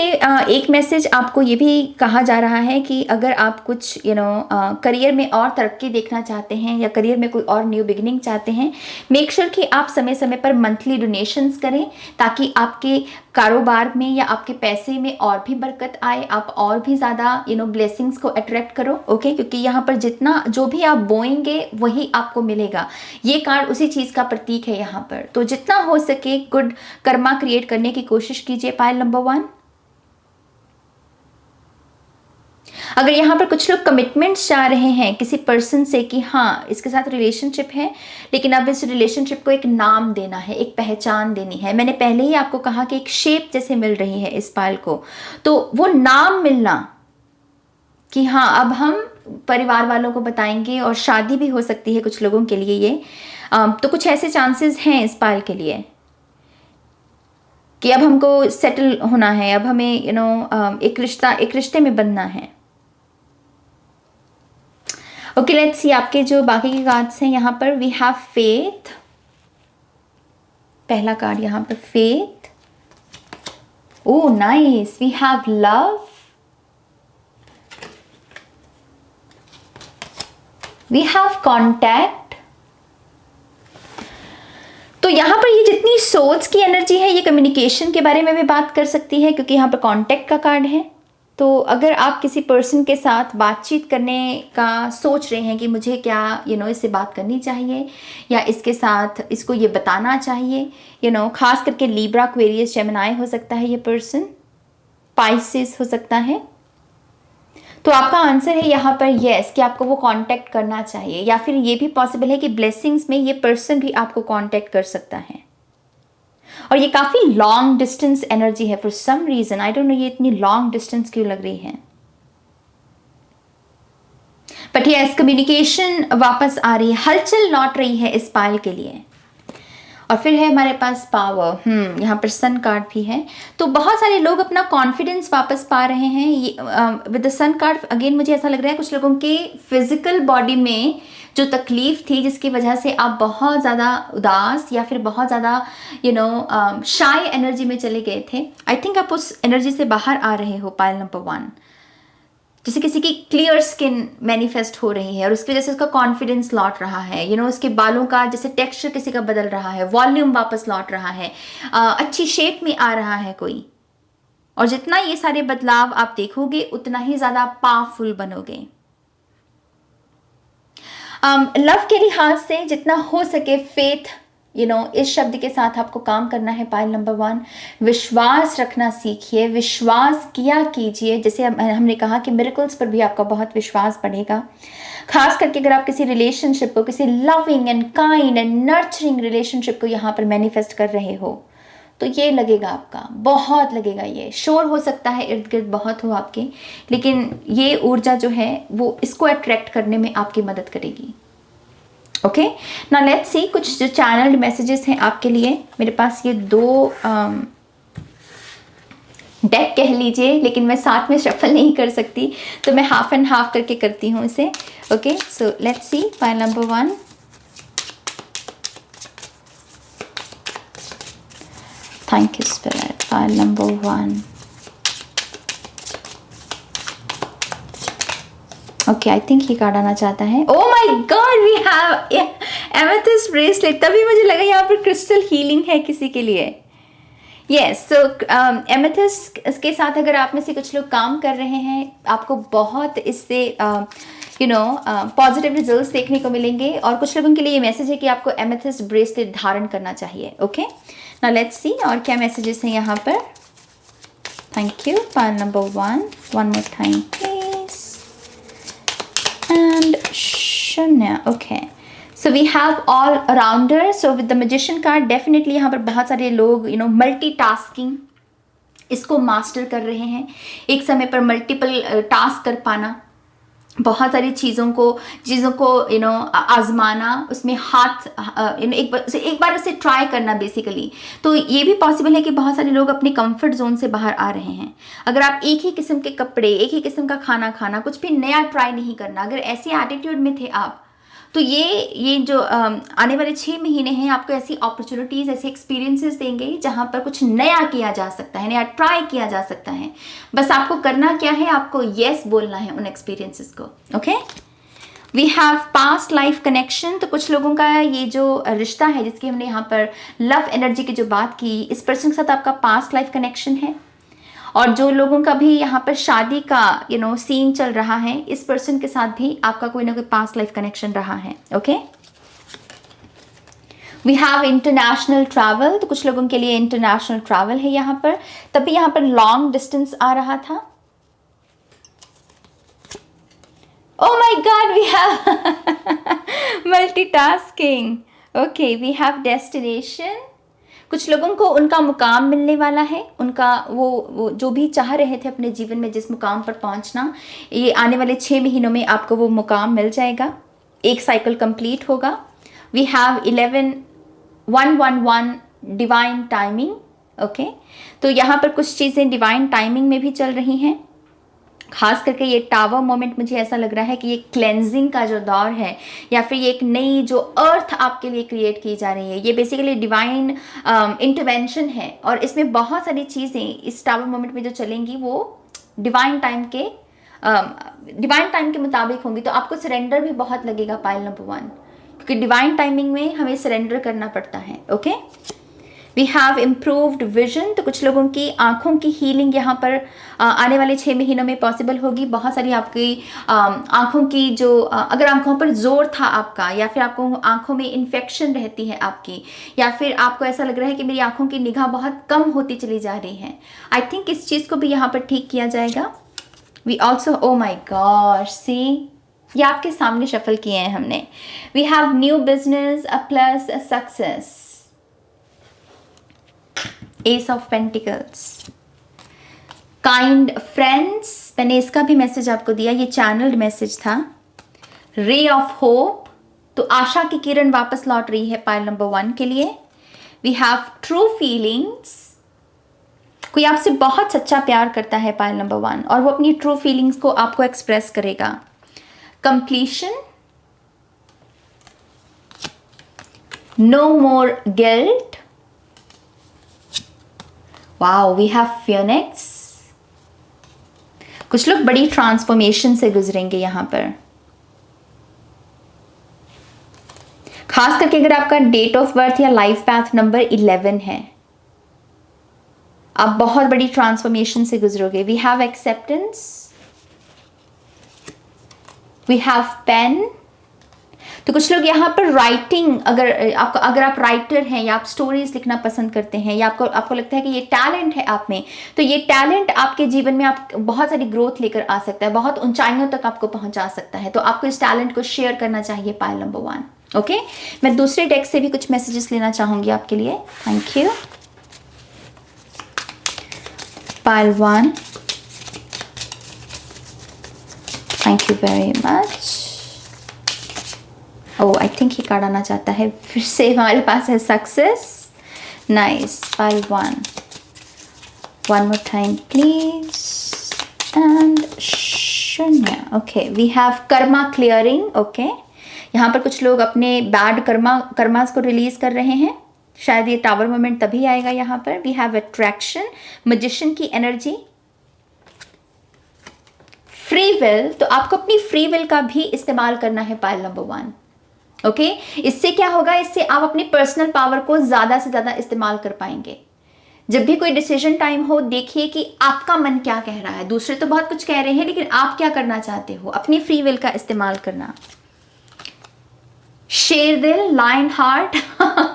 एक मैसेज आपको ये भी कहा जा रहा है कि अगर आप कुछ करियर में और तरक्की देखना चाहते हैं या करियर में कोई और न्यू बिगिनिंग चाहते हैं, मेक श्योर कि आप समय समय पर मंथली डोनेशंस करें ताकि आपके कारोबार में या आपके पैसे में और भी बरकत आए, आप और भी ज़्यादा ब्लेसिंग्स को अट्रैक्ट करो। ओके, क्योंकि यहाँ पर जितना जो भी आप बोएंगे वही आपको मिलेगा। ये कार्ड उसी चीज़ का प्रतीक है यहाँ पर। तो जितना हो सके गुड कर्मा क्रिएट करने की कोशिश कीजिए पाइल नंबर 1। अगर यहाँ पर कुछ लोग कमिटमेंट्स चाह रहे हैं किसी पर्सन से कि हाँ इसके साथ रिलेशनशिप है, लेकिन अब इस रिलेशनशिप को एक नाम देना है, एक पहचान देनी है। मैंने पहले ही आपको कहा कि एक शेप जैसे मिल रही है इस पाइल को, तो वो नाम मिलना कि हाँ अब हम परिवार वालों को बताएंगे, और शादी भी हो सकती है कुछ लोगों के लिए ये। तो कुछ ऐसे चांसेस हैं इस पाइल के लिए कि अब हमको सेटल होना है, अब हमें एक रिश्ते में बनना है। ओके, लेट्स सी आपके जो बाकी के कार्ड्स हैं। यहाँ पर वी हैव फेथ, पहला कार्ड यहाँ पर faith. Oh nice, we have love, we have contact. तो यहाँ पर ये जितनी सोल्स की एनर्जी है ये कम्युनिकेशन के बारे में भी बात कर सकती है, क्योंकि यहाँ पर कॉन्टैक्ट का कार्ड है। तो अगर आप किसी पर्सन के साथ बातचीत करने का सोच रहे हैं कि मुझे क्या इससे बात करनी चाहिए या इसके साथ इसको ये बताना चाहिए, खास करके लीब्रा, एक्वेरियस, जेमिनी हो सकता है ये पर्सन, पाइसेस हो सकता है, तो आपका आंसर है यहाँ पर यस कि आपको वो कांटेक्ट करना चाहिए। या फिर ये भी पॉसिबल है कि ब्लेसिंग्स में ये पर्सन भी आपको कांटेक्ट कर सकता है। और ये काफ़ी लॉन्ग डिस्टेंस एनर्जी है for some reason, I don't know ये इतनी लॉन्ग डिस्टेंस क्यों लग रही है, बट यस कम्युनिकेशन वापस आ रही है, हलचल लौट रही है इस पाइल के लिए। और फिर है हमारे पास पावर, यहाँ पर सन कार्ड भी है। तो बहुत सारे लोग अपना कॉन्फिडेंस वापस पा रहे हैं with the sun card. Again मुझे ऐसा लग रहा है कुछ लोगों के फिजिकल बॉडी में जो तकलीफ थी जिसकी वजह से आप बहुत ज़्यादा उदास या फिर बहुत ज़्यादा शाय एनर्जी में चले गए थे, आई थिंक आप उस एनर्जी से बाहर आ रहे हो पाइल नंबर 1। जैसे किसी की क्लियर स्किन मैनिफेस्ट हो रही है और उसकी वजह से उसका कॉन्फिडेंस लौट रहा है, उसके बालों का जैसे टेक्सचर किसी का बदल रहा है, वॉल्यूम वापस लौट रहा है, अच्छी शेप में आ रहा है कोई। और जितना ये सारे बदलाव आप देखोगे उतना ही ज़्यादा पावरफुल बनोगे। लव के लिहाज से जितना हो सके फेथ इस शब्द के साथ आपको काम करना है पाइल नंबर 1। विश्वास रखना सीखिए, विश्वास किया कीजिए। जैसे हमने कहा कि मिरेकल्स पर भी आपका बहुत विश्वास बढ़ेगा, खास करके अगर आप किसी रिलेशनशिप को, किसी loving and kind and nurturing relationship को यहाँ पर मैनिफेस्ट कर रहे हो, तो ये लगेगा आपका, बहुत लगेगा। ये शोर हो सकता है इर्द गिर्द बहुत हो आपके, लेकिन ये ऊर्जा जो है वो इसको अट्रैक्ट करने में आपकी मदद करेगी। ओके, नाउ लेट्स सी कुछ जो चैनल्ड मैसेजेस हैं आपके लिए। मेरे पास ये 2 डेक कह लीजिए, लेकिन मैं साथ में शफल नहीं कर सकती, तो मैं हाफ एंड हाफ करके करती हूँ इसे। Okay, so let's see pile number 1। Thank you spirit. Pile number 1। Okay, I think ये कार्ड आना चाहता है। Oh my God, we have amethyst bracelet. तभी मुझे लगा यहाँ पर क्रिस्टल हीलिंग है किसी के लिए। यस, सो एमेथिस्ट के साथ अगर आप में से कुछ लोग काम कर रहे हैं, आपको बहुत इससे पॉजिटिव रिजल्ट्स देखने को मिलेंगे। और कुछ लोगों के लिए ये मैसेज है कि आपको एमेथिस्ट ब्रेसलेट धारण करना चाहिए। ओके, नाउ लेट्स सी और क्या मैसेजेस हैं यहाँ पर. Thank you. Pile number 1, one more time please. And शून्य. Okay, so we have all rounder. So with the magician card definitely यहाँ पर बहुत सारे लोग मल्टीटास्किंग इसको मास्टर कर रहे हैं. एक समय पर मल्टीपल टास्क कर पाना, बहुत सारी चीज़ों को आजमाना, उसमें हाथ एक बार उसे ट्राई करना बेसिकली. तो ये भी पॉसिबल है कि बहुत सारे लोग अपने कंफर्ट जोन से बाहर आ रहे हैं. अगर आप एक ही किस्म के कपड़े, एक ही किस्म का खाना खाना, कुछ भी नया ट्राई नहीं करना, अगर ऐसे एटीट्यूड में थे आप, तो ये जो आने वाले 6 महीने हैं आपको ऐसी अपॉर्चुनिटीज़, ऐसे एक्सपीरियंसेस देंगे जहाँ पर कुछ नया किया जा सकता है, नया ट्राई किया जा सकता है. बस आपको करना क्या है, आपको येस बोलना है उन एक्सपीरियंसेस को. Okay, we have past life connection. तो कुछ लोगों का ये जो रिश्ता है जिसकी हमने यहाँ पर लव एनर्जी की जो बात की, इस पर्सन के साथ आपका पास्ट लाइफ कनेक्शन है. और जो लोगों का भी यहाँ पर शादी का सीन चल रहा है, इस पर्सन के साथ भी आपका कोई ना कोई पास्ट लाइफ कनेक्शन रहा है. Okay, we have international travel. तो कुछ लोगों के लिए इंटरनेशनल ट्रैवल है यहाँ पर. तभी यहाँ पर लॉन्ग डिस्टेंस आ रहा था. Oh my God, we have multitasking. Okay, we have destination. कुछ लोगों को उनका मुकाम मिलने वाला है. उनका वो जो भी चाह रहे थे अपने जीवन में जिस मुकाम पर पहुंचना, ये आने वाले 6 महीनों में आपको वो मुकाम मिल जाएगा. एक साइकिल कंप्लीट होगा. We have 11 divine timing. Okay, तो यहाँ पर कुछ चीज़ें डिवाइन टाइमिंग में भी चल रही हैं. खास करके ये टावर मोमेंट मुझे ऐसा लग रहा है कि ये क्लेंजिंग का जो दौर है, या फिर ये एक नई जो अर्थ आपके लिए क्रिएट की जा रही है, ये बेसिकली डिवाइन इंटरवेंशन है. और इसमें बहुत सारी चीज़ें इस टावर मोमेंट में जो चलेंगी वो डिवाइन टाइम के मुताबिक होंगी. तो आपको सरेंडर भी बहुत लगेगा पाइल नंबर 1, क्योंकि डिवाइन टाइमिंग में हमें सरेंडर करना पड़ता है. Okay, we have improved vision. तो कुछ लोगों की आँखों की हीलिंग यहाँ पर आने वाले 6 महीनों में पॉसिबल होगी. बहुत सारी आपकी आँखों की जो अगर आँखों पर जोर था आपका, या फिर आपको आँखों में इन्फेक्शन रहती है आपकी, या फिर आपको ऐसा लग रहा है कि मेरी आँखों की निगाह बहुत कम होती चली जा रही है, आई थिंक इस चीज़ को भी यहाँ पर ठीक किया जाएगा. We also, oh my gosh, see ये आपके सामने शफल किए हैं हमने. We have new business, a plus, a success. Ace of pentacles, kind friends. मैंने इसका भी मैसेज आपको दिया, ये चैनल्ड मैसेज था. Ray of hope. तो आशा की किरण वापस लौट रही है पाइल नंबर 1 के लिए. We have true feelings. कोई आपसे बहुत सच्चा प्यार करता है पाइल नंबर 1, और वो अपनी ट्रू फीलिंग्स को आपको एक्सप्रेस करेगा. Completion. No more guilt. Wow, we have phoenix. कुछ लोग बड़ी ट्रांसफॉर्मेशन से गुजरेंगे यहाँ पर. खास करके अगर आपका डेट ऑफ बर्थ या लाइफ पाथ नंबर 11 है, आप बहुत बड़ी ट्रांसफॉर्मेशन से गुजरोगे. We have acceptance. We have pain. तो कुछ लोग यहाँ पर राइटिंग, अगर आप राइटर हैं या आप स्टोरीज लिखना पसंद करते हैं, या आपको लगता है कि ये टैलेंट है आप में, तो ये टैलेंट आपके जीवन में आप बहुत सारी ग्रोथ लेकर आ सकता है, बहुत ऊंचाइयों तक आपको पहुंचा सकता है. तो आपको इस टैलेंट को शेयर करना चाहिए पाइल नंबर 1. ओके, मैं दूसरे डेक से भी कुछ मैसेजेस लेना चाहूंगी आपके लिए. Thank you. Pile 1, thank you very much. Oh, I think ये कार्ड आना चाहता है फिर से. हमारे पास है success. Nice. Pile 1, one more time please. And शून्य. Okay, we have karma clearing. Okay, यहाँ पर कुछ लोग अपने बैड कर्मास को रिलीज कर रहे हैं. शायद ये टावर मोमेंट तभी आएगा यहाँ पर. वी हैव अट्रैक्शन, मैजिशियन की एनर्जी. Free will. तो आपको अपनी फ्री विल का भी इस्तेमाल करना है पाइल नंबर 1. ओके, इससे क्या होगा, इससे आप अपनी पर्सनल पावर को ज़्यादा से ज़्यादा इस्तेमाल कर पाएंगे. जब भी कोई डिसीजन टाइम हो, देखिए कि आपका मन क्या कह रहा है. दूसरे तो बहुत कुछ कह रहे हैं, लेकिन आप क्या करना चाहते हो. अपनी फ्री विल का इस्तेमाल करना. शेर दिल, लायन हार्ट.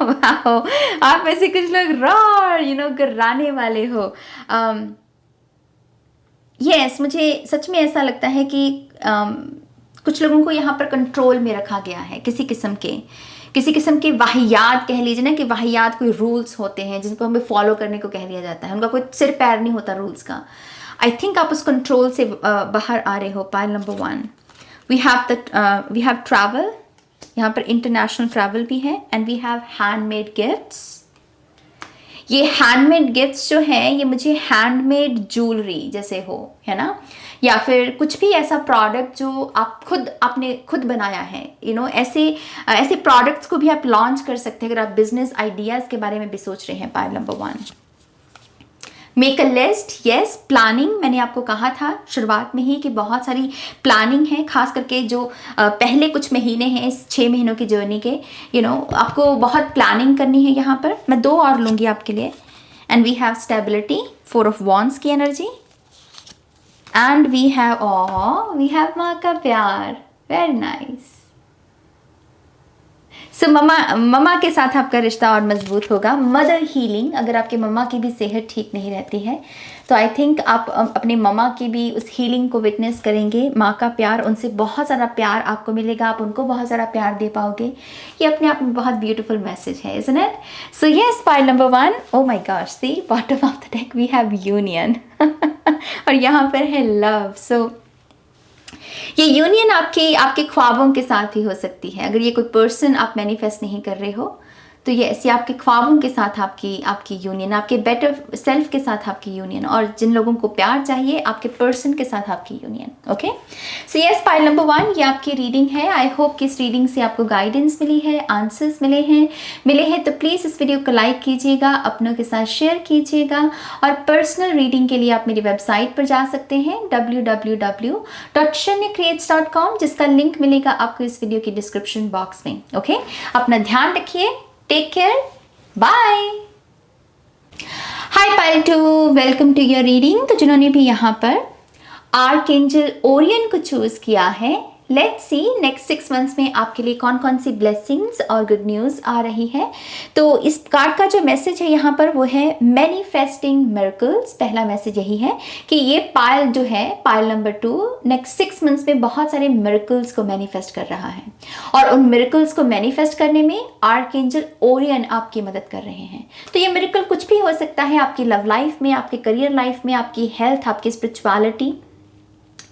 वाओ, आप में से कुछ लोग रॉर गर्राने वाले हो। यस, मुझे सच में ऐसा लगता है कि कुछ लोगों को यहाँ पर कंट्रोल में रखा गया है, किसी किस्म के वाहियात कह लीजिए ना, कि वाहियात कोई रूल्स होते हैं जिनको हमें फॉलो करने को कह दिया जाता है, उनका कोई सिर पैर नहीं होता रूल्स का। आई थिंक आप उस कंट्रोल से बाहर आ रहे हो। Pile number 1, we have travel, यहाँ पर इंटरनेशनल ट्रैवल भी है, and we have handmade gifts. ये हैंडमेड गिफ्ट्स जो है, ये मुझे हैंडमेड ज्वेलरी जैसे हो, है ना, या फिर कुछ भी ऐसा प्रोडक्ट जो आपने खुद बनाया है, ऐसे प्रोडक्ट्स को भी आप लॉन्च कर सकते हैं अगर आप बिजनेस आइडियाज़ के बारे में भी सोच रहे हैं। Pile number 1, make a list. Yes, planning, मैंने आपको कहा था शुरुआत में ही कि बहुत सारी प्लानिंग है, खास करके जो पहले कुछ महीने हैं इस 6 महीनों की जर्नी के, आपको बहुत प्लानिंग करनी है। यहाँ पर मैं 2 और लूँगी आपके लिए। And we have stability, 4 of wands की एनर्जी, एंड वी हैव माँ का प्यार। Very nice. सो ममा के साथ आपका रिश्ता और मजबूत होगा। मदर हीलिंग, अगर आपके मम्मा की भी सेहत ठीक नहीं रहती है तो आई थिंक आप अपने मम्मा की भी उस हीलिंग को विटनेस करेंगे। माँ का प्यार, उनसे बहुत ज़्यादा प्यार आपको मिलेगा, आप उनको बहुत ज़्यादा प्यार दे पाओगे। ये अपने आप में बहुत ब्यूटीफुल मैसेज है, isn't it? So yes, pile number 1, oh my gosh, see bottom of the deck we have union और यहाँ पर है लव। सो ये यूनियन आपके ख्वाबों के साथ भी हो सकती है। अगर ये कोई पर्सन आप मैनिफेस्ट नहीं कर रहे हो तो ये ऐसे आपके ख्वाबों के साथ आपकी यूनियन, आपके बेटर सेल्फ के साथ आपकी यूनियन, और जिन लोगों को प्यार चाहिए आपके पर्सन के साथ आपकी union. Okay, so yes, pile number 1, ये आपकी रीडिंग है। आई होप कि इस रीडिंग से आपको गाइडेंस मिली है, आंसर्स मिले हैं तो प्लीज़ इस वीडियो को लाइक कीजिएगा, अपनों के साथ शेयर कीजिएगा, और पर्सनल रीडिंग के लिए आप मेरी वेबसाइट पर जा सकते हैं www.shanyacreates.com, जिसका लिंक मिलेगा आपको इस वीडियो की डिस्क्रिप्शन बॉक्स में। ओके, अपना ध्यान रखिए, take care, bye. Hi pile 2, welcome to your reading. तो जिन्होंने भी यहाँ पर आर्कएंजल ओरियन को चूज किया है, लेट्स सी नेक्स्ट 6 मंथ्स में आपके लिए कौन कौन सी ब्लेसिंग्स और गुड न्यूज़ आ रही है। तो इस कार्ड का जो मैसेज है यहाँ पर वो है मैनिफेस्टिंग मिरेकल्स। पहला मैसेज यही है कि ये पाइल जो है, पाइल नंबर 2, नेक्स्ट 6 मंथ्स में बहुत सारे मिरेकल्स को मैनिफेस्ट कर रहा है, और उन मिरेकल्स को मैनिफेस्ट करने में आर्कएंजल ओरियन आपकी मदद कर रहे हैं। तो ये मिरेकल कुछ भी हो सकता है, आपकी लव लाइफ में, आपके करियर लाइफ में, आपकी हेल्थ, आपकी स्पिरिचुअलिटी।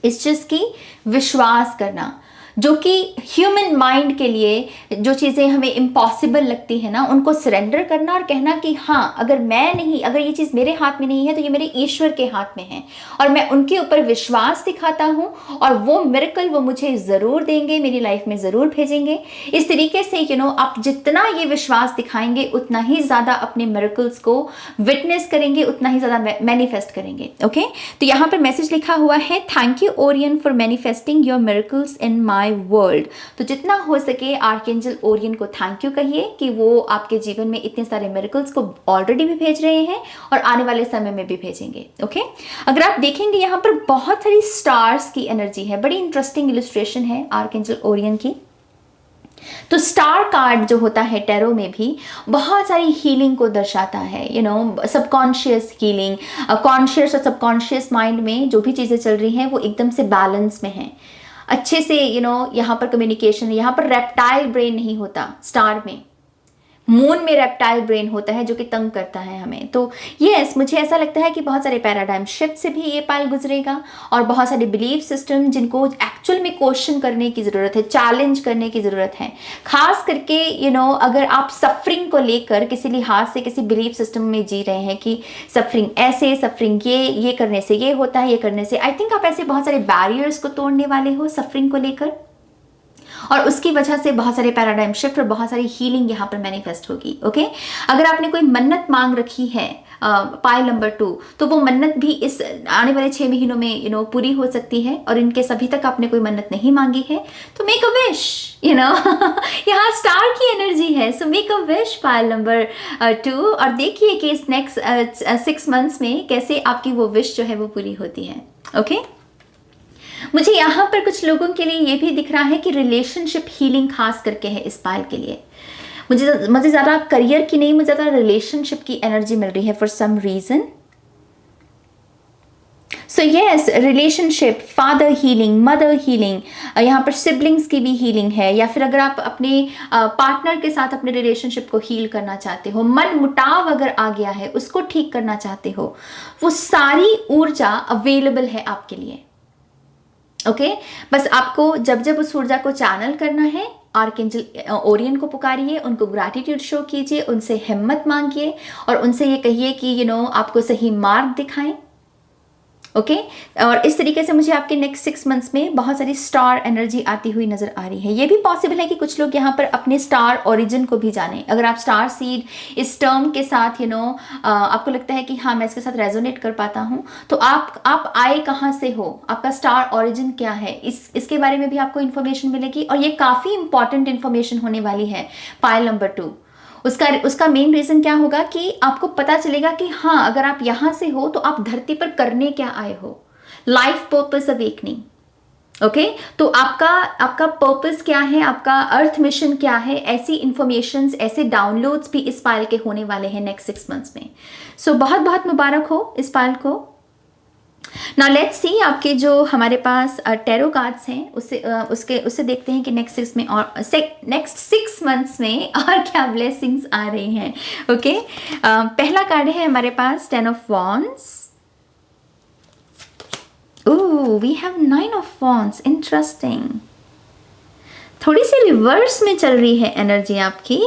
इस चीज़ की विश्वास करना, जो कि ह्यूमन माइंड के लिए जो चीज़ें हमें इम्पॉसिबल लगती है ना, उनको सरेंडर करना और कहना कि हाँ, अगर ये चीज़ मेरे हाथ में नहीं है तो ये मेरे ईश्वर के हाथ में है, और मैं उनके ऊपर विश्वास दिखाता हूँ और वो मिरेकल वो मुझे ज़रूर देंगे, मेरी लाइफ में ज़रूर भेजेंगे। इस तरीके से आप जितना ये विश्वास दिखाएंगे उतना ही ज़्यादा अपने मिरेकल्स को विटनेस करेंगे, उतना ही ज़्यादा मैनिफेस्ट करेंगे। ओके, तो यहाँ पर मैसेज लिखा हुआ है, thank you Orion for manifesting your miracles in my world. तो जितना हो सके आर्कएंजल ओरियन को थैंक यू कहिए कि वो आपके जीवन में इतने सारे मिरेकल्स को ऑलरेडी भी भेज रहे हैं और आने वाले समय में भी भेजेंगे। ओके, अगर आप देखेंगे यहाँ पर बहुत सारी स्टार्स की एनर्जी है, बड़ी इंटरेस्टिंग इलस्ट्रेशन है आर्कएंजल ओरियन की। तो स्टार कार्ड जो होता है टैरो में भी बहुत सारी हीलिंग को दर्शाता है, सबकॉन्शियस हीलिंग, कॉन्शियस और सबकॉन्शियस माइंड में जो भी चीज़ें चल रही हैं वो एकदम से बैलेंस में है, अच्छे से यहाँ पर कम्युनिकेशन है। यहाँ पर रेप्टाइल ब्रेन नहीं होता स्टार में, मून में रेप्टाइल ब्रेन होता है जो कि तंग करता है हमें। तो यस, मुझे ऐसा लगता है कि बहुत सारे पैराडाइम शिफ्ट से भी ये पाइल गुजरेगा, और बहुत सारे बिलीफ सिस्टम जिनको एक्चुअल में क्वेश्चन करने की ज़रूरत है, चैलेंज करने की ज़रूरत है। खास करके अगर आप सफरिंग को लेकर किसी लिहाज से किसी बिलीफ सिस्टम में जी रहे हैं कि सफरिंग ऐसे, सफरिंग ये करने से ये होता है, ये करने से, आई थिंक आप ऐसे बहुत सारे बैरियर्स को तोड़ने वाले हो सफरिंग को लेकर, और उसकी वजह से बहुत सारे पैराडाइम शिफ्ट और बहुत सारी हीलिंग यहाँ पर मैनिफेस्ट होगी। ओके, अगर आपने कोई मन्नत मांग रखी है पाइल नंबर 2, तो वो मन्नत भी इस आने वाले 6 महीनों में पूरी हो सकती है। और इनके अभी तक आपने कोई मन्नत नहीं मांगी है तो मेक अ विश, यहाँ स्टार की एनर्जी है। So make a wish pile number 2, और देखिए कि इस नेक्स्ट 6 मंथ्स में कैसे आपकी वो विश जो है वो पूरी होती है। ओके, मुझे यहाँ पर कुछ लोगों के लिए ये भी दिख रहा है कि रिलेशनशिप हीलिंग खास करके है इस पाइल के लिए। मुझे ज़्यादा करियर की नहीं, मुझे ज़्यादा रिलेशनशिप की एनर्जी मिल रही है for some reason. So yes, relationship, father healing, mother healing, यहाँ पर सिबलिंग्स की भी हीलिंग है, या फिर अगर आप अपने पार्टनर के साथ अपने रिलेशनशिप को हील करना चाहते हो, मन मुटाव अगर आ गया है उसको ठीक करना चाहते हो, वो सारी ऊर्जा अवेलेबल है आपके लिए। ओके बस आपको जब जब उस ऊर्जा को चैनल करना है, आर्कएंजल ओरियन को पुकारिए, उनको ग्रैटिट्यूड शो कीजिए, उनसे हिम्मत मांगिए और उनसे ये कहिए कि आपको सही मार्ग दिखाएं। ओके और इस तरीके से मुझे आपके नेक्स्ट 6 मंथ्स में बहुत सारी स्टार एनर्जी आती हुई नजर आ रही है। ये भी पॉसिबल है कि कुछ लोग यहाँ पर अपने स्टार ओरिजिन को भी जानें। अगर आप स्टार सीड इस टर्म के साथ आपको लगता है कि हाँ मैं इसके साथ रेजोनेट कर पाता हूँ, तो आप आए कहाँ से हो, आपका स्टार ओरिजिन क्या है, इसके बारे में भी आपको इन्फॉर्मेशन मिलेगी। और ये काफ़ी इंपॉर्टेंट इन्फॉर्मेशन होने वाली है पायल नंबर 2। उसका मेन रीजन क्या होगा कि आपको पता चलेगा कि हाँ अगर आप यहां से हो तो आप धरती पर करने क्या आए हो, लाइफ पर्पस अवेकनिंग। ओके तो आपका पर्पस क्या है, आपका अर्थ मिशन क्या है, ऐसी इंफॉर्मेशंस, ऐसे डाउनलोड्स भी इस पायल के होने वाले हैं नेक्स्ट 6 मंथ्स में। सो बहुत बहुत मुबारक हो इस पायल को। नाउ लेट्स सी आपके जो हमारे पास टैरो कार्ड्स हैं उससे देखते हैं कि नेक्स्ट 6 मंथ्स में और क्या ब्लेसिंग्स आ रही हैं। ओके पहला कार्ड है हमारे पास 10 of wands. Oh we have 9 of wands, interesting. थोड़ी सी रिवर्स में चल रही है एनर्जी आपकी।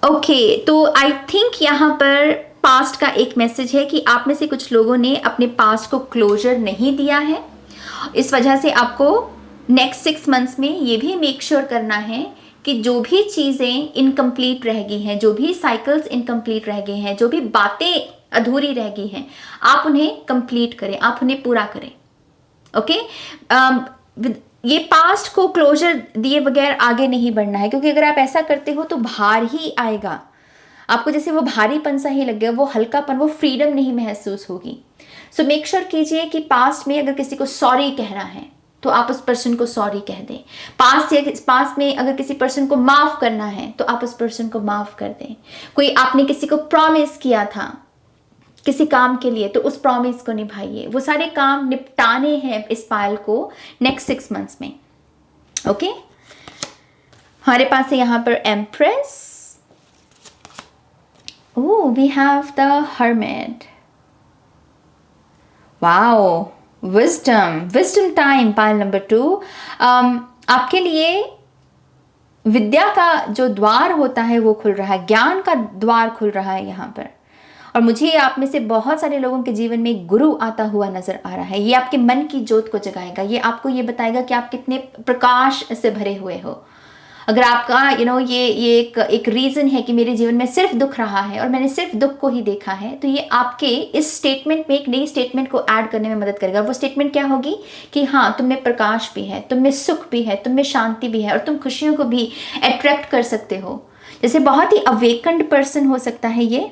ओके तो आई थिंक यहाँ पर पास्ट का एक मैसेज है कि आप में से कुछ लोगों ने अपने पास्ट को क्लोजर नहीं दिया है। इस वजह से आपको नेक्स्ट 6 मंथ्स में ये भी मेक श्योर करना है कि जो भी चीज़ें इनकम्प्लीट रह गई हैं, जो भी साइकिल्स इनकम्प्लीट रह गए हैं, जो भी बातें अधूरी रह गई हैं, आप उन्हें कंप्लीट करें, आप उन्हें पूरा करें। ओके ये पास्ट को क्लोजर दिए बगैर आगे नहीं बढ़ना है, क्योंकि अगर आप ऐसा करते हो तो भार ही आएगा आपको, जैसे वो भारीपन सा ही लगेगा, वो हल्कापन, वो फ्रीडम नहीं महसूस होगी। सो मेक श्योर कीजिए कि पास्ट में अगर किसी को सॉरी कहना है तो आप उस पर्सन को सॉरी कह दें। पास्ट में अगर किसी पर्सन को माफ करना है तो आप उस पर्सन को माफ कर दें। कोई आपने किसी को प्रॉमिस किया था किसी काम के लिए तो उस प्रॉमिस को निभाइए। वो सारे काम निपटाने हैं इस पायल को नेक्स्ट 6 मंथ्स में। ओके हमारे पास है यहाँ पर empress. Oh, we have the Hermit. Wow, wisdom time, Payal number 2। आपके लिए विद्या का जो द्वार होता है वो खुल रहा है, ज्ञान का द्वार खुल रहा है यहाँ पर। और मुझे आप में से बहुत सारे लोगों के जीवन में एक गुरु आता हुआ नजर आ रहा है। ये आपके मन की ज्योत को जगाएगा, ये आपको ये बताएगा कि आप कितने प्रकाश से भरे हुए हो। अगर आपका ये एक रीज़न है कि मेरे जीवन में सिर्फ दुख रहा है और मैंने सिर्फ दुख को ही देखा है, तो ये आपके इस स्टेटमेंट में एक नई स्टेटमेंट को ऐड करने में मदद करेगा। वो स्टेटमेंट क्या होगी कि हाँ तुम में प्रकाश भी है, तुम में सुख भी है, तुम में शांति भी है और तुम खुशियों को भी अट्रैक्ट कर सकते हो। जैसे बहुत ही अवेकन्ड पर्सन हो सकता है ये।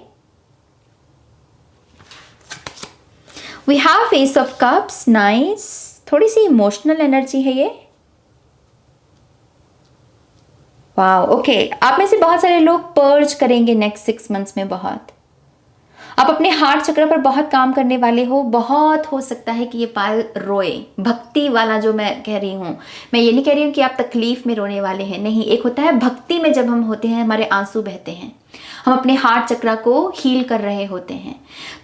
We have ace of cups, nice. थोड़ी सी इमोशनल एनर्जी है ये। वाह ओके आप में से बहुत सारे लोग पर्ज करेंगे नेक्स्ट 6 मंथ्स में। बहुत आप अपने हार्ट चक्र पर बहुत काम करने वाले हो। बहुत हो सकता है कि ये पायल रोए, भक्ति वाला जो मैं कह रही हूँ। मैं ये नहीं कह रही हूँ कि आप तकलीफ में रोने वाले हैं, नहीं। एक होता है भक्ति में जब हम होते हैं हमारे आंसू बहते हैं, हम अपने हार्ट चक्र को हील कर रहे होते हैं।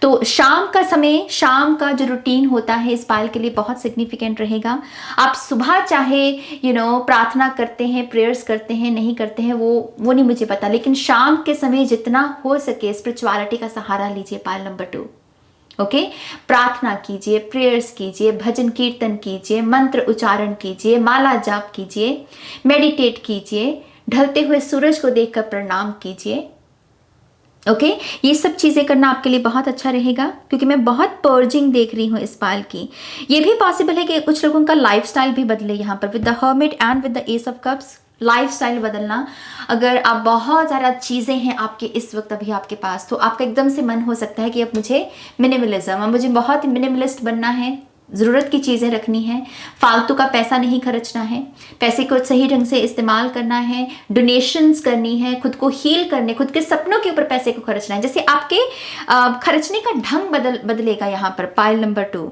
तो शाम का समय, शाम का जो रूटीन होता है इस पायल के लिए बहुत सिग्निफिकेंट रहेगा। आप सुबह चाहे प्रार्थना करते हैं, प्रेयर्स करते हैं, नहीं करते हैं, वो नहीं मुझे पता, लेकिन शाम के समय जितना हो सके स्पिरिचुअलिटी का सहारा लीजिए पायल नंबर 2। ओके प्रार्थना कीजिए, प्रेयर्स कीजिए, भजन कीर्तन कीजिए, मंत्र उच्चारण कीजिए, माला जाप कीजिए, मेडिटेट कीजिए, ढलते हुए सूरज को देखकर प्रणाम कीजिए। ओके ये सब चीज़ें करना आपके लिए बहुत अच्छा रहेगा, क्योंकि मैं बहुत पर्जिंग देख रही हूँ इस पायल की। ये भी पॉसिबल है कि कुछ लोगों का लाइफस्टाइल भी बदले यहाँ पर with the hermit and with the ace of cups. Lifestyle बदलना, अगर आप बहुत ज़्यादा चीज़ें हैं आपके इस वक्त अभी आपके पास, तो आपका एकदम से मन हो सकता है कि अब मुझे मिनिमलिज्म, अब मुझे बहुत ही मिनिमलिस्ट बनना है, ज़रूरत की चीज़ें रखनी है, फालतू का पैसा नहीं खर्चना है, पैसे को सही ढंग से इस्तेमाल करना है, डोनेशंस करनी है, खुद को हील करने, खुद के सपनों के ऊपर पैसे को खर्चना है। जैसे आपके खर्चने का ढंग बदलेगा यहाँ पर पाइल नंबर 2।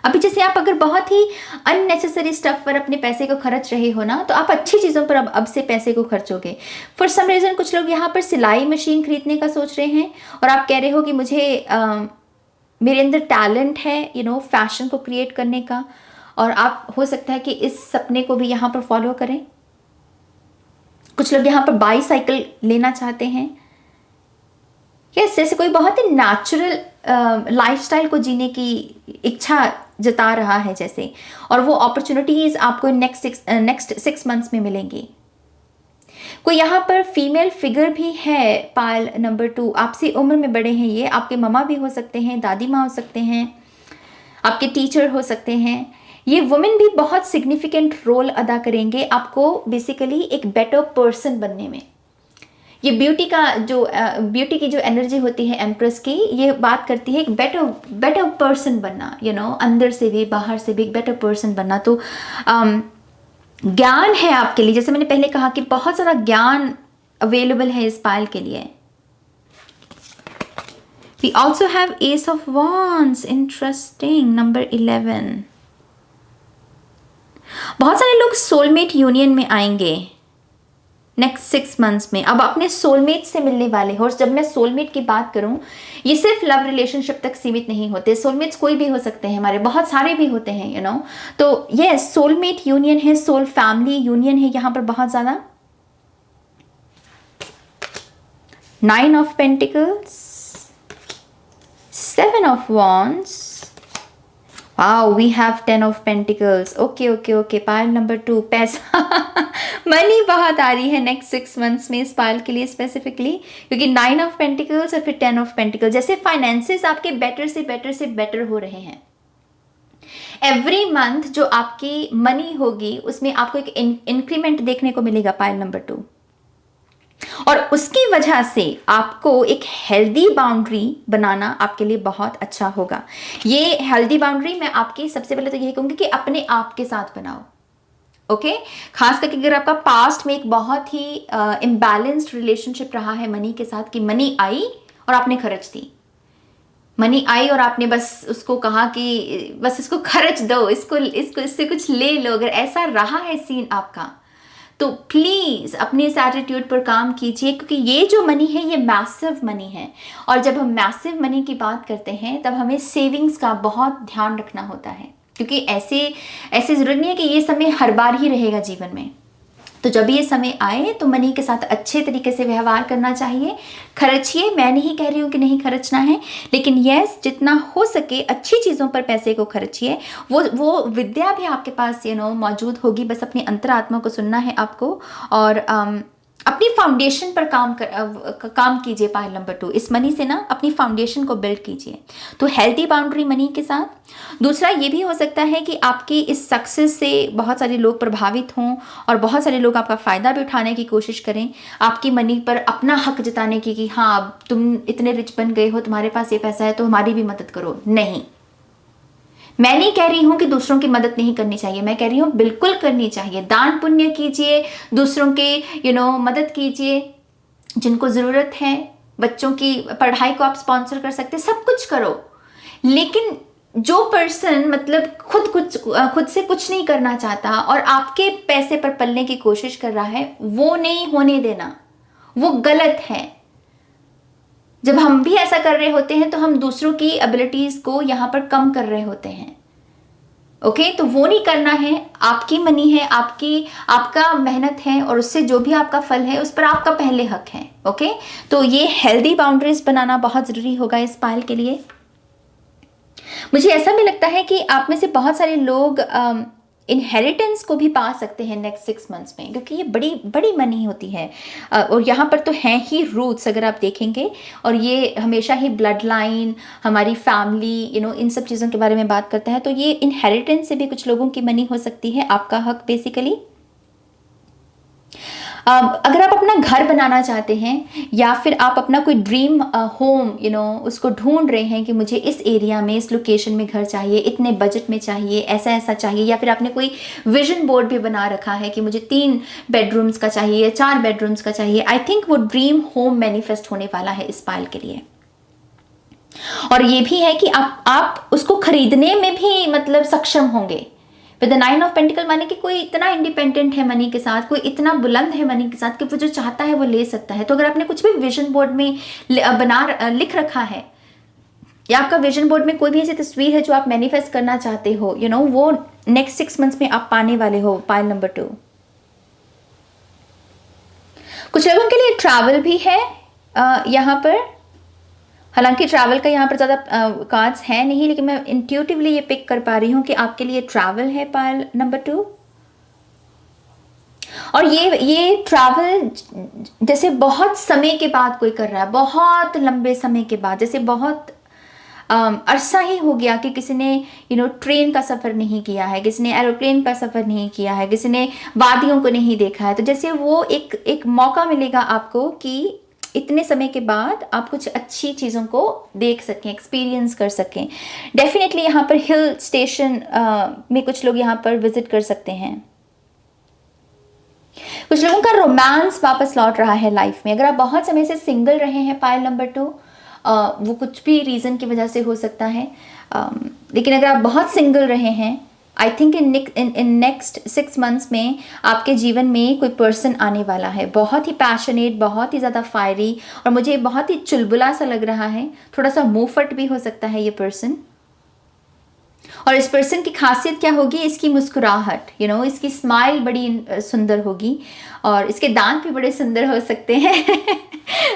अभी जैसे आप अगर बहुत ही अननेसेसरी स्टफ पर अपने पैसे को खर्च रहे हो ना, तो आप अच्छी चीज़ों पर अब से पैसे को खर्चोगे। फॉर सम रीज़न कुछ लोग यहाँ पर सिलाई मशीन खरीदने का सोच रहे हैं और आप कह रहे हो कि मुझे मेरे अंदर टैलेंट है फैशन को क्रिएट करने का, और आप हो सकता है कि इस सपने को भी यहाँ पर फॉलो करें। कुछ लोग यहाँ पर बाईसाइकिल लेना चाहते हैं। यस, जैसे कोई बहुत ही नेचुरल लाइफस्टाइल को जीने की इच्छा जता रहा है जैसे, और वो अपॉर्चुनिटीज आपको नेक्स्ट 6 मंथ्स में मिलेंगी। कोई यहाँ पर फीमेल फिगर भी है पाइल नंबर 2, आपसे उम्र में बड़े हैं, ये आपके ममा भी हो सकते हैं, दादी माँ हो सकते हैं, आपके टीचर हो सकते हैं। ये वुमेन भी बहुत सिग्निफिकेंट रोल अदा करेंगे आपको बेसिकली एक बेटर पर्सन बनने में। ये ब्यूटी की जो एनर्जी होती है एम्प्रेस की, ये बात करती है एक बेटर पर्सन बनना, अंदर से भी बाहर से भी एक बेटर पर्सन बनना। तो ज्ञान है आपके लिए, जैसे मैंने पहले कहा कि बहुत सारा ज्ञान अवेलेबल है इस पाइल के लिए। We also have Ace of Wands, interesting, number 11। बहुत सारे लोग सोलमेट यूनियन में आएंगे नेक्स्ट 6 मंथ्स में। अब अपने सोलमेट से मिलने वाले हो, और जब मैं सोलमेट की बात करूं, ये सिर्फ लव रिलेशनशिप तक सीमित नहीं होते। सोलमेट्स कोई भी हो सकते हैं, हमारे बहुत सारे भी होते हैं तो ये सोलमेट यूनियन है, सोल फैमिली यूनियन है यहाँ पर बहुत ज़्यादा। 9 of pentacles, 7 of wands, wow we have 10 of pentacles. Okay pile number 2, पैसा मनी बहुत आ रही है नेक्स्ट 6 मंथ्स में इस पाइल के लिए स्पेसिफिकली, क्योंकि 9 ऑफ पेंटिकल्स और फिर 10 ऑफ पेंटिकल्स। जैसे फाइनेंसेस आपके बेटर हो रहे हैं। एवरी मंथ जो आपकी मनी होगी उसमें आपको एक इंक्रीमेंट देखने को मिलेगा पाइल नंबर 2, और उसकी वजह से आपको एक हेल्दी बाउंड्री बनाना आपके लिए बहुत अच्छा होगा। ये हेल्दी बाउंड्री मैं आपकी सबसे पहले तो यही कहूंगी कि अपने आप के साथ बनाओ। ओके, खास करके अगर आपका पास्ट में एक बहुत ही इम्बैलेंस्ड रिलेशनशिप रहा है मनी के साथ, कि मनी आई और आपने खर्च दी, मनी आई और आपने बस उसको कहा कि बस इसको खर्च दो, इसको इससे कुछ ले लो, अगर ऐसा रहा है सीन आपका, तो प्लीज़ अपने इस एटीट्यूड पर काम कीजिए, क्योंकि ये जो मनी है ये मैसिव मनी है, और जब हम मैसिव मनी की बात करते हैं तब हमें सेविंग्स का बहुत ध्यान रखना होता है, क्योंकि ऐसे ज़रूरत नहीं है कि ये समय हर बार ही रहेगा जीवन में। तो जब ये समय आए तो मनी के साथ अच्छे तरीके से व्यवहार करना चाहिए। खर्चिए, मैं नहीं कह रही हूँ कि नहीं खर्चना है, लेकिन यस जितना हो सके अच्छी चीज़ों पर पैसे को खर्चिए। वो विद्या भी आपके पास मौजूद होगी, बस अपनी अंतरात्मा को सुनना है आपको, और अपनी फाउंडेशन पर काम कीजिए पाइल नंबर 2। इस मनी से ना अपनी फाउंडेशन को बिल्ड कीजिए। तो हेल्दी बाउंड्री मनी के साथ। दूसरा ये भी हो सकता है कि आपकी इस सक्सेस से बहुत सारे लोग प्रभावित हों और बहुत सारे लोग आपका फ़ायदा भी उठाने की कोशिश करें, आपकी मनी पर अपना हक जताने की कि हाँ अब तुम इतने रिच बन गए हो, तुम्हारे पास ये पैसा है तो हमारी भी मदद करो। नहीं, मैं नहीं कह रही हूं कि दूसरों की मदद नहीं करनी चाहिए, मैं कह रही हूं बिल्कुल करनी चाहिए। दान पुण्य कीजिए, दूसरों के मदद कीजिए जिनको ज़रूरत है, बच्चों की पढ़ाई को आप स्पॉन्सर कर सकते हैं, सब कुछ करो। लेकिन जो पर्सन मतलब खुद से कुछ नहीं करना चाहता और आपके पैसे पर पलने की कोशिश कर रहा है, वो नहीं होने देना, वो गलत है। जब हम भी ऐसा कर रहे होते हैं तो हम दूसरों की एबिलिटीज़ को यहाँ पर कम कर रहे होते हैं। ओके, तो वो नहीं करना है। आपकी मनी है, आपका मेहनत है, और उससे जो भी आपका फल है उस पर आपका पहले हक है। ओके, तो ये हेल्दी बाउंड्रीज बनाना बहुत ज़रूरी होगा इस पाइल के लिए। मुझे ऐसा भी लगता है कि आप में से बहुत सारे लोग इनहेरिटेंस को भी पा सकते हैं नेक्स्ट 6 मंथ्स में, क्योंकि ये बड़ी मनी होती है, और यहाँ पर तो हैं ही रूट्स अगर आप देखेंगे, और ये हमेशा ही ब्लड लाइन, हमारी फैमिली इन सब चीज़ों के बारे में बात करता है। तो ये इनहेरिटेंस से भी कुछ लोगों की मनी हो सकती है, आपका हक बेसिकली। अगर आप अपना घर बनाना चाहते हैं या फिर आप अपना कोई ड्रीम होम उसको ढूंढ रहे हैं कि मुझे इस एरिया में, इस लोकेशन में घर चाहिए, इतने बजट में चाहिए, ऐसा ऐसा चाहिए, या फिर आपने कोई विजन बोर्ड भी बना रखा है कि मुझे 3 बेडरूम्स का चाहिए या 4 बेडरूम्स का चाहिए, आई थिंक वो ड्रीम होम मैनिफेस्ट होने वाला है इस पायल के लिए। और ये भी है कि आप उसको खरीदने में भी मतलब सक्षम होंगे। विद द 9 ऑफ पेंटिकल माने कि कोई इतना इंडिपेंडेंट है मनी के साथ, कोई इतना बुलंद है मनी के साथ कि वो जो चाहता है वो ले सकता है। तो अगर आपने कुछ भी विजन बोर्ड में लिख रखा है, या आपका विजन बोर्ड में कोई भी ऐसी तस्वीर है जो आप मैनिफेस्ट करना चाहते हो, वो नेक्स्ट 6 मंथ्स में आप पाने वाले हो। पायल नंबर 2, कुछ लोगों के लिए ट्रैवल भी है यहाँ पर। हालांकि ट्रैवल का यहाँ पर ज़्यादा कार्ड्स है नहीं, लेकिन मैं इंट्यूटिवली ये पिक कर पा रही हूँ कि आपके लिए ट्रैवल है पायल नंबर 2। और ये ट्रैवल जैसे बहुत समय के बाद कोई कर रहा है, बहुत लंबे समय के बाद, जैसे बहुत अरसा ही हो गया कि किसी ने ट्रेन का सफ़र नहीं किया है, किसी ने एरोप्लेन का सफ़र नहीं किया है, किसी ने वादियों को नहीं देखा है। तो जैसे वो एक मौका मिलेगा आपको कि इतने समय के बाद आप कुछ अच्छी चीज़ों को देख सकें, एक्सपीरियंस कर सकें। डेफिनेटली यहाँ पर हिल स्टेशन में कुछ लोग यहाँ पर विजिट कर सकते हैं। कुछ लोगों का रोमांस वापस लौट रहा है लाइफ में। अगर आप बहुत समय से सिंगल रहे हैं पायल नंबर 2, वो कुछ भी रीज़न की वजह से हो सकता है, लेकिन अगर आप बहुत सिंगल रहे हैं, I think in next 6 months में आपके जीवन में कोई पर्सन आने वाला है, बहुत ही पैशनेट, बहुत ही ज़्यादा फायरी, और मुझे बहुत ही चुलबुला सा लग रहा है, थोड़ा सा मुंहफट भी हो सकता है ये पर्सन। और इस पर्सन की खासियत क्या होगी? इसकी मुस्कुराहट, इसकी स्माइल बड़ी सुंदर होगी, और इसके दांत भी बड़े सुंदर हो सकते हैं।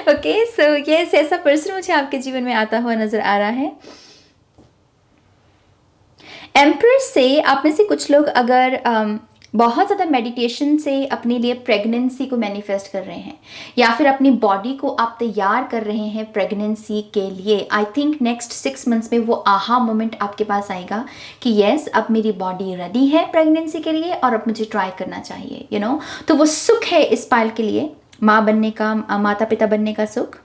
ओके, सो यस, ऐसा पर्सन मुझे आपके जीवन में आता हुआ नजर आ रहा है। एम्प्रेस से आप में से कुछ लोग अगर बहुत ज़्यादा मेडिटेशन से अपने लिए प्रेगनेंसी को मैनिफेस्ट कर रहे हैं, या फिर अपनी बॉडी को आप तैयार कर रहे हैं प्रेगनेंसी के लिए, आई थिंक नेक्स्ट 6 मंथ्स में वो आहा मोमेंट आपके पास आएगा कि यस, अब मेरी बॉडी रेडी है प्रेगनेंसी के लिए और अब मुझे ट्राई करना चाहिए। तो वो सुख है इस पायल के लिए, माँ बनने का, माता पिता बनने का सुख।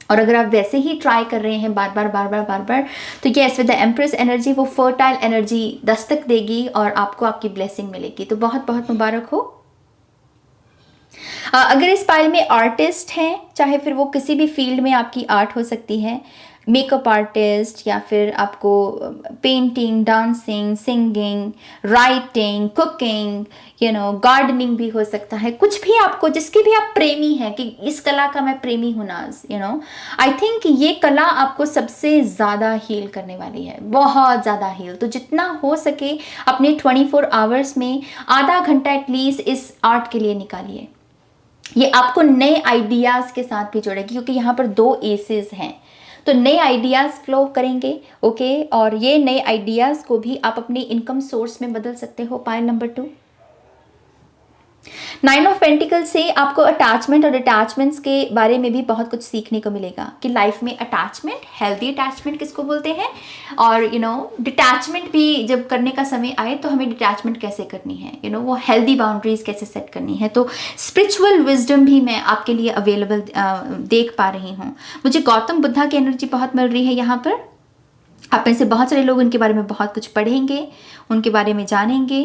और अगर आप वैसे ही ट्राई कर रहे हैं बार बार, तो yes, with the empress energy वो फर्टाइल एनर्जी दस्तक देगी और आपको आपकी ब्लेसिंग मिलेगी। तो बहुत बहुत मुबारक हो। अगर इस पायल में आर्टिस्ट हैं, चाहे फिर वो किसी भी फील्ड में आपकी आर्ट हो सकती है, मेकअप आर्टिस्ट, या फिर आपको painting, dancing, singing, writing, cooking, gardening भी हो सकता है, कुछ भी आपको, जिसके भी आप प्रेमी हैं कि इस कला का मैं प्रेमी हूँ नाज, आई थिंक ये कला आपको सबसे ज़्यादा हील करने वाली है, बहुत ज़्यादा हील। तो जितना हो सके अपने 24 आवर्स में आधा घंटा एटलीस्ट इस आर्ट के लिए निकालिए। ये आपको नए आइडियाज़ के साथ भी जोड़ेगी, क्योंकि यहाँ पर 2 एसेस हैं, तो नए आइडियाज़ फ्लो करेंगे। ओके, और ये नए आइडियाज़ को भी आप अपनी इनकम सोर्स में बदल सकते हो। पायल नंबर 2, 9 ऑफ पेंटिकल से आपको अटैचमेंट और डिटैचमेंट्स के बारे में भी बहुत कुछ सीखने को मिलेगा कि लाइफ में अटैचमेंट, हेल्दी अटैचमेंट किसको बोलते हैं, और डिटैचमेंट भी जब करने का समय आए तो हमें डिटैचमेंट कैसे करनी है, वो हेल्दी बाउंड्रीज कैसे सेट करनी है। तो स्पिरिचुअल विजडम भी मैं आपके लिए अवेलेबल देख पा रही हूँ। मुझे गौतम बुद्धा की एनर्जी बहुत मिल रही है यहाँ पर। आप में से बहुत सारे लोग उनके बारे में बहुत कुछ पढ़ेंगे, उनके बारे में जानेंगे।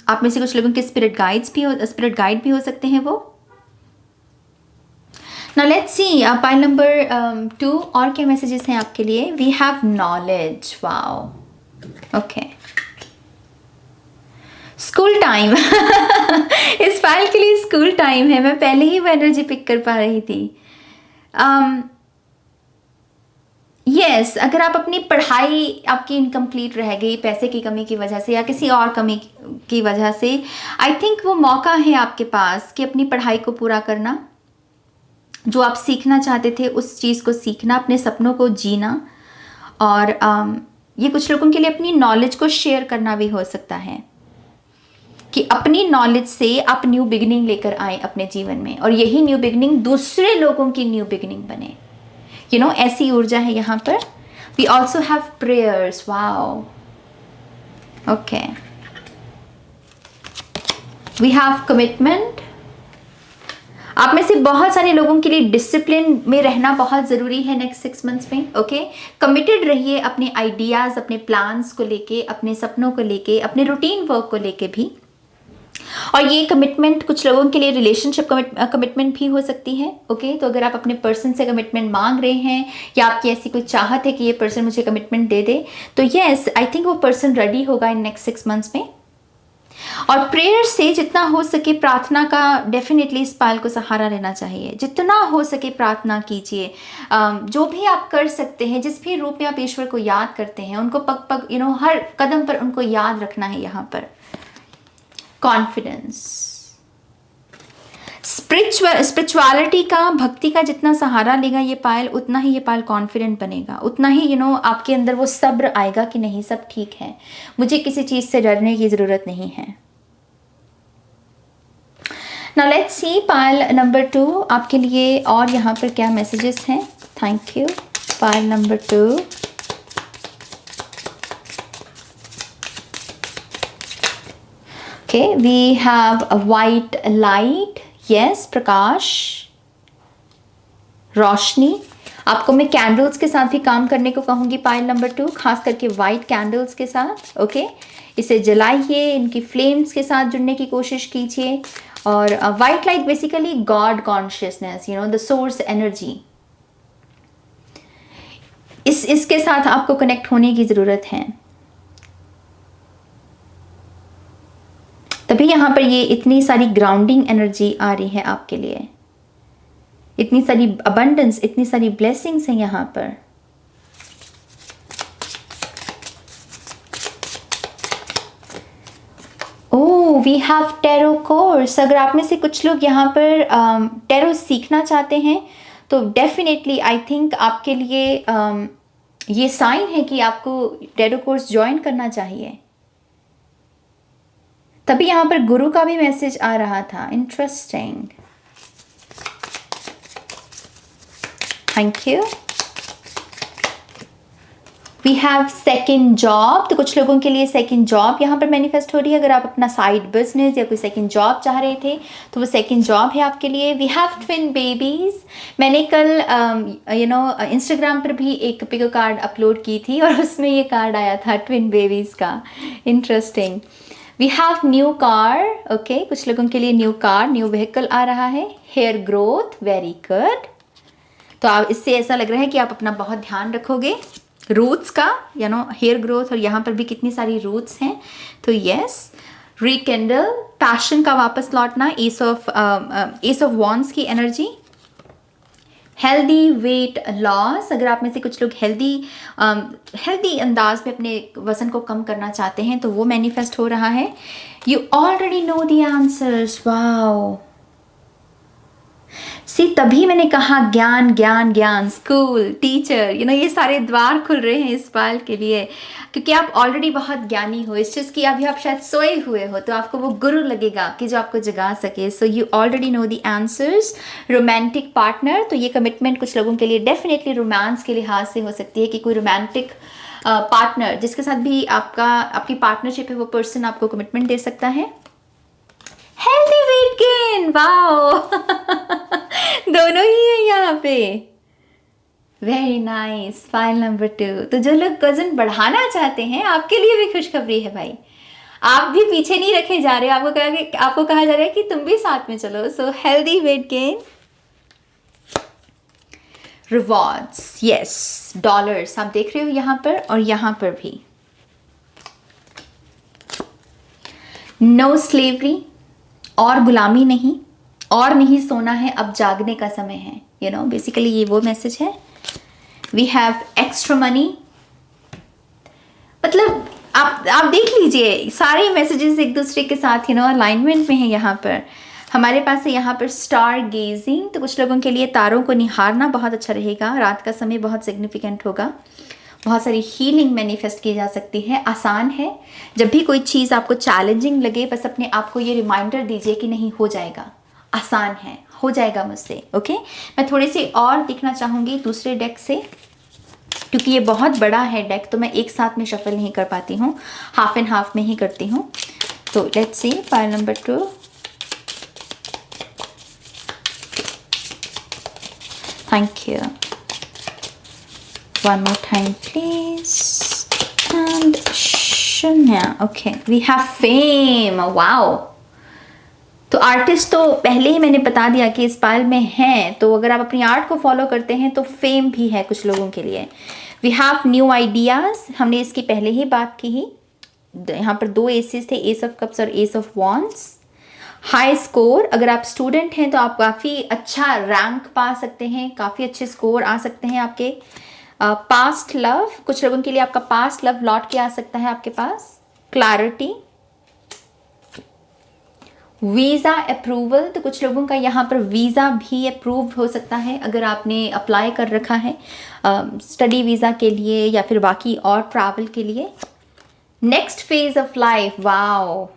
आप में से कुछ लोगों के स्पिरिट गाइड भी हो सकते हैं वो। Now let's see pile number 2 और क्या मैसेजेस हैं आपके लिए। We have knowledge, wow, okay, school time. इस फाइल के लिए स्कूल टाइम है, मैं पहले ही वो एनर्जी पिक कर पा रही थी। यस, अगर आप अपनी पढ़ाई आपकी इनकम्प्लीट रह गई पैसे की कमी की वजह से या किसी और कमी की वजह से, आई थिंक वो मौका है आपके पास कि अपनी पढ़ाई को पूरा करना, जो आप सीखना चाहते थे उस चीज़ को सीखना, अपने सपनों को जीना। और ये कुछ लोगों के लिए अपनी नॉलेज को शेयर करना भी हो सकता है कि अपनी नॉलेज से आप न्यू बिगिनिंग लेकर आए अपने जीवन में, और यही न्यू बिगिनिंग दूसरे लोगों की न्यू बिगिनिंग बने। ऐसी ऊर्जा है यहाँ पर। We also have prayers, wow, okay. We have commitment. आप में से बहुत सारे लोगों के लिए डिसिप्लिन में रहना बहुत ज़रूरी है नेक्स्ट 6 मंथ्स में। ओके, कमिटेड रहिए अपने आइडियाज़, अपने प्लान्स को लेके, अपने सपनों को लेके, अपने रूटीन वर्क को लेके भी। और ये कमिटमेंट कुछ लोगों के लिए रिलेशनशिप कमिटमेंट भी हो सकती है। ओके, तो अगर आप अपने पर्सन से कमिटमेंट मांग रहे हैं या आपकी ऐसी कोई चाहत है कि ये पर्सन मुझे कमिटमेंट दे दे, तो यस, आई थिंक वो पर्सन रेडी होगा इन नेक्स्ट 6 मंथ्स में। और प्रेयर से जितना हो सके, प्रार्थना का डेफिनेटली इस पाल को सहारा लेना चाहिए। जितना हो सके प्रार्थना कीजिए। जो भी आप कर सकते हैं, जिस भी रूप में आप ईश्वर को याद करते हैं, उनको पग पग हर कदम पर उनको याद रखना है। यहाँ पर कॉन्फिडेंस, स्पिरिचुअलिटी का, भक्ति का जितना सहारा लेगा ये पायल, उतना ही ये पायल कॉन्फिडेंट बनेगा, उतना ही आपके अंदर वो सब्र आएगा कि नहीं, सब ठीक है, मुझे किसी चीज़ से डरने की ज़रूरत नहीं है। Now let's C Payal number 2 आपके लिए और यहाँ पर क्या मैसेजेस हैं। Thank you. Payal number 2, okay, we have a white light, yes, प्रकाश, रोशनी। आपको मैं कैंडल्स के साथ भी काम करने को कहूँगी पायल नंबर 2, खास करके वाइट कैंडल्स के साथ। ओके, इसे जलाइए, इनकी फ्लेम्स के साथ जुड़ने की कोशिश कीजिए। और white light basically God consciousness, the source energy, इसके साथ आपको कनेक्ट होने की ज़रूरत है। तभी यहाँ पर ये इतनी सारी ग्राउंडिंग एनर्जी आ रही है आपके लिए, इतनी सारी अबंडेंस, इतनी सारी ब्लेसिंग्स हैं यहाँ पर। ओह, वी हैव टैरो कोर्स। अगर आप में से कुछ लोग यहाँ पर टैरो सीखना चाहते हैं तो डेफिनेटली आई थिंक आपके लिए ये साइन है कि आपको टैरो कोर्स ज्वाइन करना चाहिए। तभी यहाँ पर गुरु का भी मैसेज आ रहा था। Interesting, thank you. We have second job. तो कुछ लोगों के लिए सेकेंड जॉब यहाँ पर मैनिफेस्ट हो रही है। अगर आप अपना साइड बिजनेस या कोई सेकेंड जॉब चाह रहे थे तो वो सेकेंड जॉब है आपके लिए। We have twin babies. मैंने कल इंस्टाग्राम पर भी एक पिको कार्ड अपलोड की थी और उसमें ये कार्ड आया था ट्विन बेबीज का। Interesting. We have new car. Okay, कुछ लोगों के लिए न्यू कार, न्यू व्हीकल आ रहा है। Hair growth, very good. तो आप इससे ऐसा लग रहा है कि आप अपना बहुत ध्यान रखोगे रूट्स का, हेयर ग्रोथ। और यहाँ पर भी कितनी सारी रूट्स हैं। तो यस, रिकेंडल, पैशन का वापस लौटना, एस ऑफ वॉन्ड्स की एनर्जी। Healthy weight loss. अगर आप में से कुछ लोग हेल्दी अंदाज में अपने वज़न को कम करना चाहते हैं तो वो मैनिफेस्ट हो रहा है। You already know the answers. Wow, तभी मैंने कहा ज्ञान ज्ञान ज्ञान, स्कूल, टीचर, ये सारे द्वार खुल रहे हैं इस पाल के लिए, क्योंकि आप ऑलरेडी बहुत ज्ञानी हो। इस चीज़ की अभी आप शायद सोए हुए हो तो आपको वो गुरु लगेगा कि जो आपको जगा सके। So you already know the answers. Romantic partner. तो ये कमिटमेंट कुछ लोगों के लिए डेफिनेटली रोमांस के लिहाज से हो सकती है कि कोई रोमांटिक पार्टनर जिसके साथ भी आपकी पार्टनरशिप है, वो पर्सन आपको कमिटमेंट दे सकता है। हेल्दी वेट गेन, वाओ दोनों ही है यहाँ पे। Very nice. File number 2। तो जो लोग वजन बढ़ाना चाहते हैं आपके लिए भी खुशखबरी है भाई। आप भी पीछे नहीं रखे जा रहे, आपको कहा जा रहा है कि तुम भी साथ में चलो। So healthy weight gain, rewards, yes, dollars आप देख रहे हो यहाँ पर और यहाँ पर भी। नो स्लेवरी, और गुलामी नहीं, और नहीं सोना है, अब जागने का समय है। बेसिकली ये वो मैसेज है। We have extra money. मतलब आप देख लीजिए सारे मैसेजेस एक दूसरे के साथ अलाइनमेंट में है। यहाँ पर हमारे पास है यहाँ पर स्टार गेजिंग। तो कुछ लोगों के लिए तारों को निहारना बहुत अच्छा रहेगा। रात का समय बहुत सिग्निफिकेंट होगा। बहुत सारी हीलिंग मैनिफेस्ट की जा सकती है। आसान है। जब भी कोई चीज़ आपको चैलेंजिंग लगे, बस अपने आप को ये रिमाइंडर दीजिए कि नहीं, हो जाएगा, आसान है, हो जाएगा मुझसे। ओके, मैं थोड़े से और देखना चाहूँगी दूसरे डेक से, क्योंकि ये बहुत बड़ा है डेक, तो मैं एक साथ में शफल नहीं कर पाती हूँ, हाफ एंड हाफ में ही करती हूँ। तो let's see pile number 2। Thank you. One more time, please. And Shanya. Okay, we have fame. Wow. तो आर्टिस्ट तो पहले ही मैंने बता दिया कि इस पायल में हैं, तो अगर आप अपनी आर्ट को फॉलो करते हैं तो फेम भी है कुछ लोगों के लिए. वी हैव न्यू आइडियाज़, हमने इसकी पहले ही बात की ही. यहाँ पर 2 एसेस थे, एस ऑफ कप्स और S of wands. High score, अगर आप स्टूडेंट हैं तो आप काफ़ी अच्छा रैंक पा सकते हैं, काफ़ी अच्छे स्कोर आ सकते हैं आपके. पास्ट लव, कुछ लोगों के लिए आपका पास्ट लव लौट के आ सकता है आपके पास. क्लैरिटी. वीज़ा अप्रूवल, तो कुछ लोगों का यहाँ पर वीज़ा भी अप्रूव हो सकता है अगर आपने अप्लाई कर रखा है स्टडी वीज़ा के लिए या फिर बाकी और ट्रैवल के लिए. Next phase of life. Wow,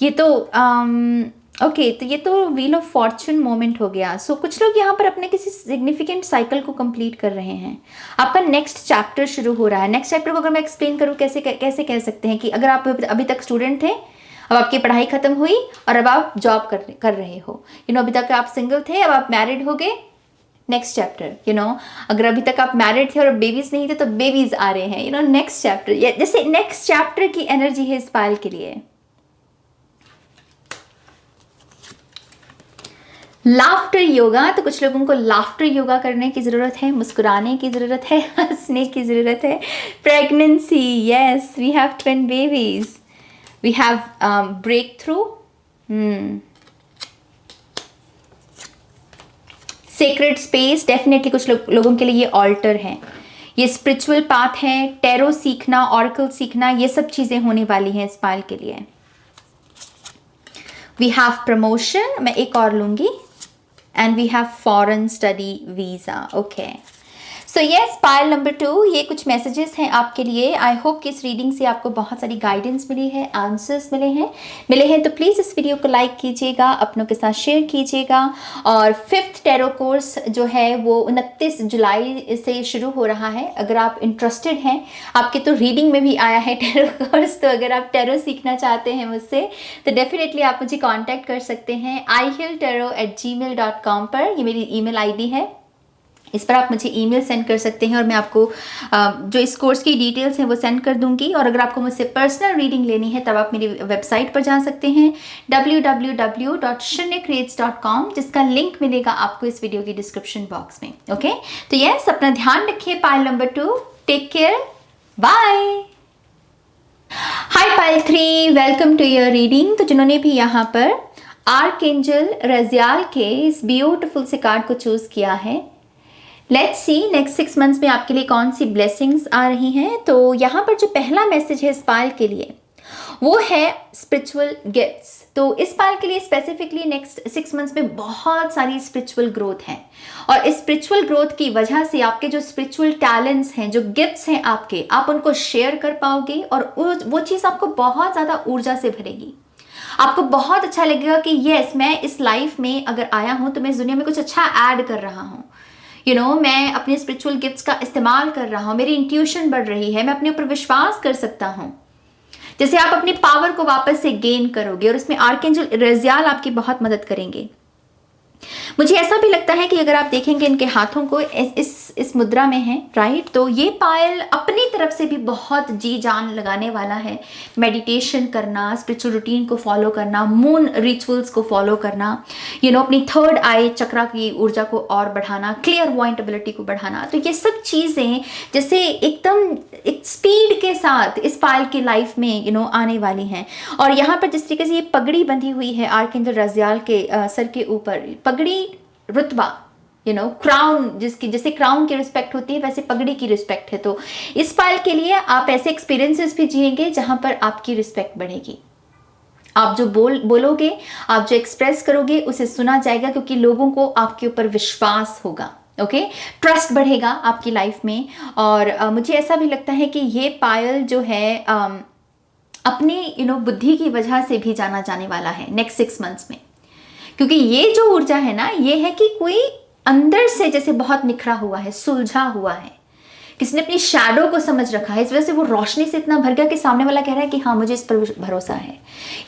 ये तो ओके, तो ये तो व्हील ऑफ फॉर्चून मोमेंट हो गया. सो कुछ लोग यहाँ पर अपने किसी सिग्निफिकेंट साइकिल को कंप्लीट कर रहे हैं. आपका नेक्स्ट चैप्टर शुरू हो रहा है. नेक्स्ट चैप्टर को अगर मैं एक्सप्लेन करूँ कैसे कह सकते हैं कि अगर आप अभी तक स्टूडेंट थे, अब आपकी पढ़ाई खत्म हुई और अब आप जॉब कर रहे हो. अभी तक आप सिंगल थे, अब आप मैरिड हो गए. Next chapter. अगर अभी तक आप मैरिड थे और बेबीज नहीं थे तो बेबीज आ रहे हैं. नेक्स्ट चैप्टर, जैसे नेक्स्ट चैप्टर की एनर्जी है इस पायल के लिए. लाफ्टर योगा, तो कुछ लोगों को लाफ्टर योगा करने की ज़रूरत है, मुस्कुराने की ज़रूरत है, हंसने की ज़रूरत है. Pregnancy, yes, we have twin babies. We have breakthrough. Sacred space, definitely कुछ लोगों के लिए ये ऑल्टर है, ये स्पिरिचुअल पाथ है. टैरो सीखना, ऑरेकल सीखना, ये सब चीज़ें होने वाली हैं इस पायल के लिए. वी हैव प्रमोशन, मैं एक और लूँगी. And we have foreign study visa. Okay, so yes, pile number 2, ये कुछ मैसेजेस हैं आपके लिए. आई होप कि इस रीडिंग से आपको बहुत सारी गाइडेंस मिली है, आंसर्स मिले हैं. तो प्लीज़ इस वीडियो को लाइक कीजिएगा, अपनों के साथ शेयर कीजिएगा. और 5th टैरो कोर्स जो है वो 29 जुलाई से शुरू हो रहा है. अगर आप इंटरेस्टेड हैं, आपके तो रीडिंग में भी आया है टैरो कोर्स, तो अगर आप टैरो सीखना चाहते हैं मुझसे तो डेफिनेटली आप मुझे कॉन्टैक्ट कर सकते हैं ihilltarot@gmail.com पर. ये मेरी ईमेल आईडी है, इस पर आप मुझे ईमेल सेंड कर सकते हैं और मैं आपको जो इस कोर्स की डिटेल्स हैं वो सेंड कर दूंगी. और अगर आपको मुझसे पर्सनल रीडिंग लेनी है तब आप मेरी वेबसाइट पर जा सकते हैं www.shanyacreates.com, जिसका लिंक मिलेगा आपको इस वीडियो की डिस्क्रिप्शन बॉक्स में. ओके, तो यस, अपना ध्यान रखिए. Pile number 2, take care, bye. Hi pile 3, welcome to your reading. तो जिन्होंने भी यहाँ पर आर्कएंजल रजियाल के इस ब्यूटिफुल से कार्ड को चूज किया है, लेट्स सी नेक्स्ट 6 मंथ्स में आपके लिए कौन सी ब्लेसिंग्स आ रही हैं. तो यहाँ पर जो पहला मैसेज है इस पायल के लिए वो है स्पिरिचुअल गिफ्ट्स. तो इस पायल के लिए स्पेसिफिकली नेक्स्ट 6 मंथ्स में बहुत सारी स्पिरिचुअल ग्रोथ है. और इस स्पिरिचुअल ग्रोथ की वजह से आपके जो स्पिरिचुअल टैलेंट्स हैं, जो गिफ्ट्स हैं आपके, आप उनको शेयर कर पाओगे और वो चीज़ आपको बहुत ज़्यादा ऊर्जा से भरेगी. आपको बहुत अच्छा लगेगा कि यस, मैं इस लाइफ में अगर आया हूँ तो मैं इस दुनिया में कुछ अच्छा ऐड कर रहा हूँ. मैं अपने स्पिरिचुअल गिफ्ट्स का इस्तेमाल कर रहा हूँ, मेरी इंट्यूशन बढ़ रही है, मैं अपने ऊपर विश्वास कर सकता हूँ. जैसे आप अपनी पावर को वापस से गेन करोगे और उसमें आर्कएंजल रजियाल आपकी बहुत मदद करेंगे. मुझे ऐसा भी लगता है कि अगर आप देखेंगे इनके हाथों को इस मुद्रा में है, राइट, तो ये पायल अपनी तरफ से भी बहुत जी जान लगाने वाला है. मेडिटेशन करना, स्पिरिचुअल रूटीन को फॉलो करना, मून रिचुअल्स को फॉलो करना, अपनी 3rd आई चक्रा की ऊर्जा को और बढ़ाना, क्लियर वॉइंट एबिलिटी को बढ़ाना. तो ये सब चीज़ें जैसे एकदम एक स्पीड के साथ इस पायल की लाइफ में आने वाली हैं. और यहाँ पर जिस तरीके से ये पगड़ी बंधी हुई है आर्कएंजल रजियाल के सर के ऊपर, पगड़ी रुतबा, क्राउन, जैसे क्राउन की रिस्पेक्ट होती है वैसे पगड़ी की रिस्पेक्ट है. तो इस पायल के लिए आप ऐसे एक्सपीरियंसेस भी जिएंगे जहां पर आपकी रिस्पेक्ट बढ़ेगी. आप जो बोलोगे, आप जो एक्सप्रेस करोगे उसे सुना जाएगा, क्योंकि लोगों को आपके ऊपर विश्वास होगा. ओके, ट्रस्ट बढ़ेगा आपकी लाइफ में. और मुझे ऐसा भी लगता है कि ये पायल जो है अपनी बुद्धि की वजह से भी जाना जाने वाला है नेक्स्ट 6 मंथ्स में. क्योंकि ये जो ऊर्जा है ना, ये है कि कोई अंदर से जैसे बहुत निखरा हुआ है, सुलझा हुआ है, किसी ने अपनी शैडो को समझ रखा है, इस वजह से वो रोशनी से इतना भर गया कि सामने वाला कह रहा है कि हाँ मुझे इस पर भरोसा है,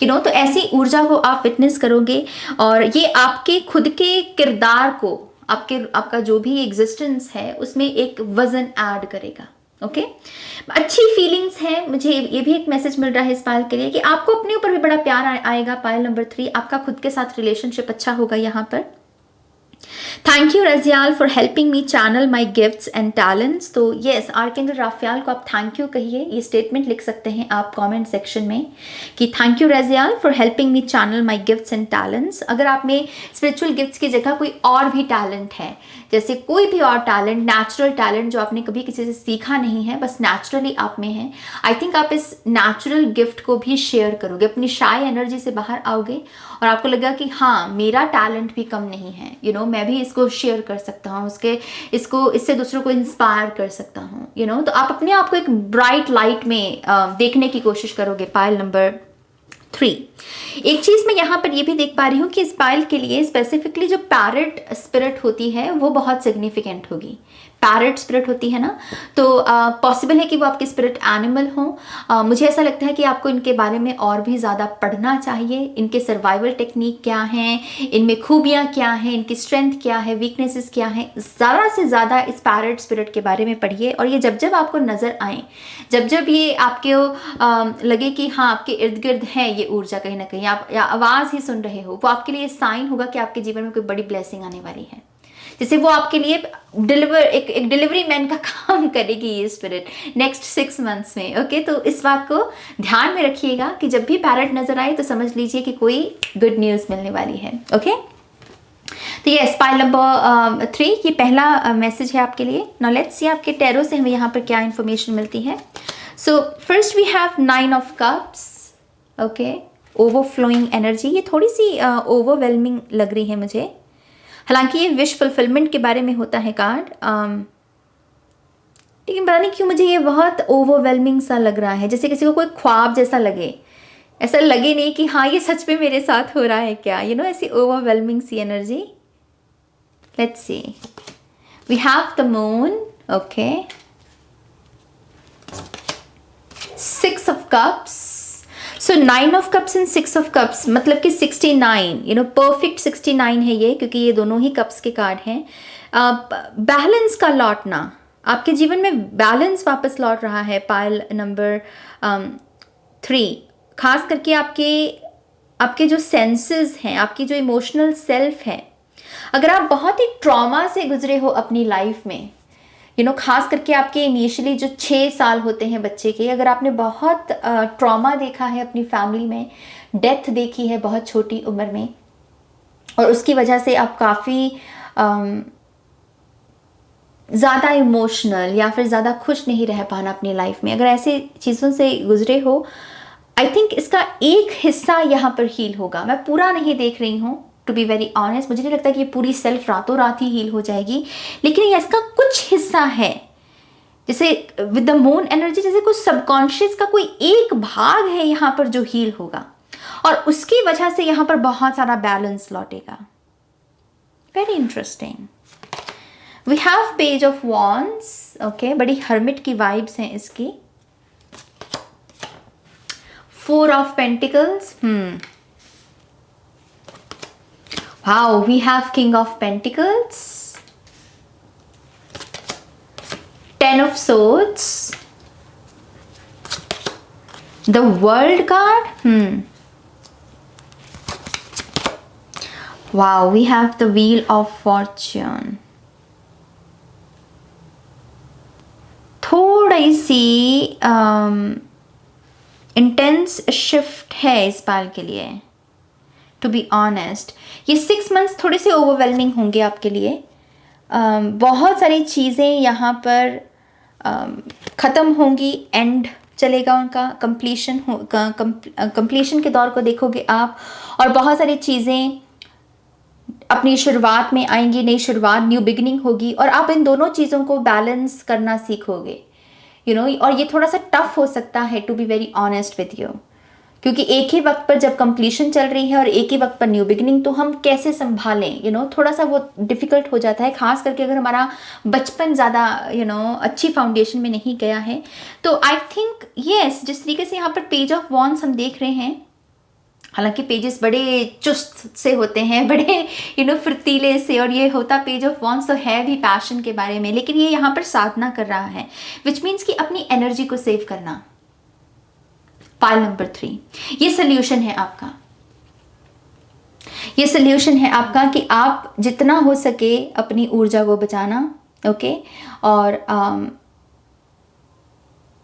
तो ऐसी ऊर्जा को आप विटनेस करोगे और ये आपके खुद के किरदार को, आपका जो भी एग्जिस्टेंस है उसमें एक वजन ऐड करेगा। ओके अच्छी फीलिंग्स है। मुझे ये भी एक मैसेज मिल रहा है इस पायल के लिए कि आपको अपने ऊपर भी बड़ा प्यार आएगा। पायल नंबर 3, आपका खुद के साथ रिलेशनशिप अच्छा होगा यहाँ पर। Thank you Raziel for helping me channel my gifts and talents. तो येस, आर्कएंजल राफेल को आप थैंक यू कहिए, ये स्टेटमेंट लिख सकते हैं आप कमेंट सेक्शन में कि thank you Raziel for helping me channel my gifts and talents. अगर आप में स्पिरिचुअल गिफ्ट्स की जगह कोई और भी टैलेंट है, जैसे कोई भी और टैलेंट, नेचुरल टैलेंट जो आपने कभी किसी से सीखा नहीं है, बस नेचुरली आप में है, आई थिंक आप इस नेचुरल गिफ्ट को भी शेयर करोगे, अपनी शाय एनर्जी से बाहर आओगे और आपको लगेगा कि हाँ मेरा टैलेंट भी कम नहीं है, मैं भी इसको शेयर कर सकता हूँ, इससे दूसरों को इंस्पायर कर सकता हूँ। तो आप अपने आप को एक ब्राइट लाइट में देखने की कोशिश करोगे। पायल नंबर 3, एक चीज मैं यहाँ पर ये भी देख पा रही हूँ कि इस पायल के लिए स्पेसिफिकली जो पैरेट स्पिरिट होती है वो बहुत सिग्निफिकेंट होगी। पैरेट स्पिरिट होती है ना, तो पॉसिबल है कि वो आपके स्पिरिट एनिमल हो। मुझे ऐसा लगता है कि आपको इनके बारे में और भी ज़्यादा पढ़ना चाहिए। इनके सर्वाइवल टेक्निक क्या हैं, इनमें खूबियाँ क्या हैं, इनकी स्ट्रेंथ क्या है, वीकनेसेस क्या हैं, ज़्यादा से ज़्यादा इस पैरेट स्पिरिट के बारे में पढ़िए। और ये जब जब आपको नज़र आए, जब जब ये आपके लगे कि हाँ आपके इर्द गिर्द है ये ऊर्जा कहीं ना कहीं, आप या आवाज़ ही सुन रहे हो, वो आपके लिए साइन होगा कि आपके जीवन में कोई बड़ी ब्लेसिंग आने वाली है। जैसे वो आपके लिए एक डिलीवरी मैन का काम करेगी ये स्पिरिट नेक्स्ट 6 मंथ्स में। ओके, तो इस बात को ध्यान में रखिएगा कि जब भी पैरेट नजर आए तो समझ लीजिए कि कोई गुड न्यूज़ मिलने वाली है। ओके, तो ये पायल नंबर 3, ये पहला मैसेज है आपके लिए। नाउ लेट्स सी आपके टैरो से हमें यहाँ पर क्या इन्फॉर्मेशन मिलती है। So first we have 9 of cups. Okay, overflowing energy, ये थोड़ी सी ओवरवेलमिंग लग रही है मुझे, हालांकि ये विश फुलफिलमेंट के बारे में होता है कार्ड, लेकिन पता नहीं क्यों मुझे ये बहुत ओवरवेलमिंग सा लग रहा है, जैसे किसी को कोई ख्वाब जैसा लगे। ऐसा लगे नहीं कि हाँ ये सच में मेरे साथ हो रहा है क्या, ऐसी ओवरवेलमिंग सी energy. Let's see, we have the moon. Okay, 6 of cups. So 9 of cups and 6 of cups मतलब कि 69, परफेक्ट 69 है ये, क्योंकि ये दोनों ही कप्स के कार्ड हैं। बैलेंस का लौटना, आपके जीवन में बैलेंस वापस लौट रहा है। पायल नंबर 3, खास करके आपके जो सेंसेस हैं, आपकी जो इमोशनल सेल्फ है, अगर आप बहुत ही ट्रॉमा से गुजरे हो अपनी लाइफ में, खास करके आपके इनिशियली जो 6 साल होते हैं बच्चे के, अगर आपने बहुत ट्रॉमा देखा है अपनी फैमिली में, डेथ देखी है बहुत छोटी उम्र में, और उसकी वजह से आप काफ़ी ज़्यादा इमोशनल या फिर ज़्यादा खुश नहीं रह पाना अपनी लाइफ में, अगर ऐसे चीज़ों से गुजरे हो, आई थिंक इसका एक हिस्सा यहाँ पर हील होगा। मैं पूरा नहीं देख रही हूँ, टू बी वेरी ऑनेस्ट, मुझे नहीं लगता कि ये पूरी सेल्फ रातों रात ही हील हो जाएगी, लेकिन ये इसका कुछ हिस्सा है। जैसे विद द मून एनर्जी, जैसे कुछ सबकॉन्शियस का कोई एक भाग है यहाँ पर जो हील होगा, और उसकी वजह से यहाँ पर बहुत सारा बैलेंस लौटेगा। Very interesting. We have page of wands. Okay, बड़ी हर्मिट की वाइब्स हैं इसकी। 4 of pentacles. Wow, we have King of Pentacles, 10 of Swords, the World card. Wow, we have the Wheel of Fortune. थोड़ी सी इंटेंस शिफ्ट है इस पाल के लिए, टू बी ऑनेस्ट। ये 6 मंथ्स थोड़े से ओवरवेलमिंग होंगे आपके लिए। बहुत सारी चीज़ें यहाँ पर ख़त्म होंगी, एंड चलेगा उनका, कंप्लीशन के दौर को देखोगे आप, और बहुत सारी चीज़ें अपनी शुरुआत में आएंगी, नई शुरुआत, न्यू बिगिनिंग होगी, और आप इन दोनों चीज़ों को बैलेंस करना सीखोगे। और ये थोड़ा सा टफ हो सकता है, to be very honest with you, क्योंकि एक ही वक्त पर जब कंप्लीशन चल रही है और एक ही वक्त पर न्यू बिगिनिंग, तो हम कैसे संभालें, थोड़ा सा वो डिफिकल्ट हो जाता है, खास करके अगर हमारा बचपन ज़्यादा अच्छी फाउंडेशन में नहीं गया है। तो आई थिंक यस, जिस तरीके से यहाँ पर पेज ऑफ वॉन्ड्स हम देख रहे हैं, हालांकि पेजेस बड़े चुस्त से होते हैं, बड़े फुर्तीले से, और ये होता पेज ऑफ वॉन्ड्स तो है भी पैशन के बारे में, लेकिन ये यहाँ पर साधना कर रहा है, विच मीन्स कि अपनी एनर्जी को सेव करना। पाइल नंबर 3, ये सोल्यूशन है आपका, ये सोल्यूशन है आपका कि आप जितना हो सके अपनी ऊर्जा को बचाना। ओके, और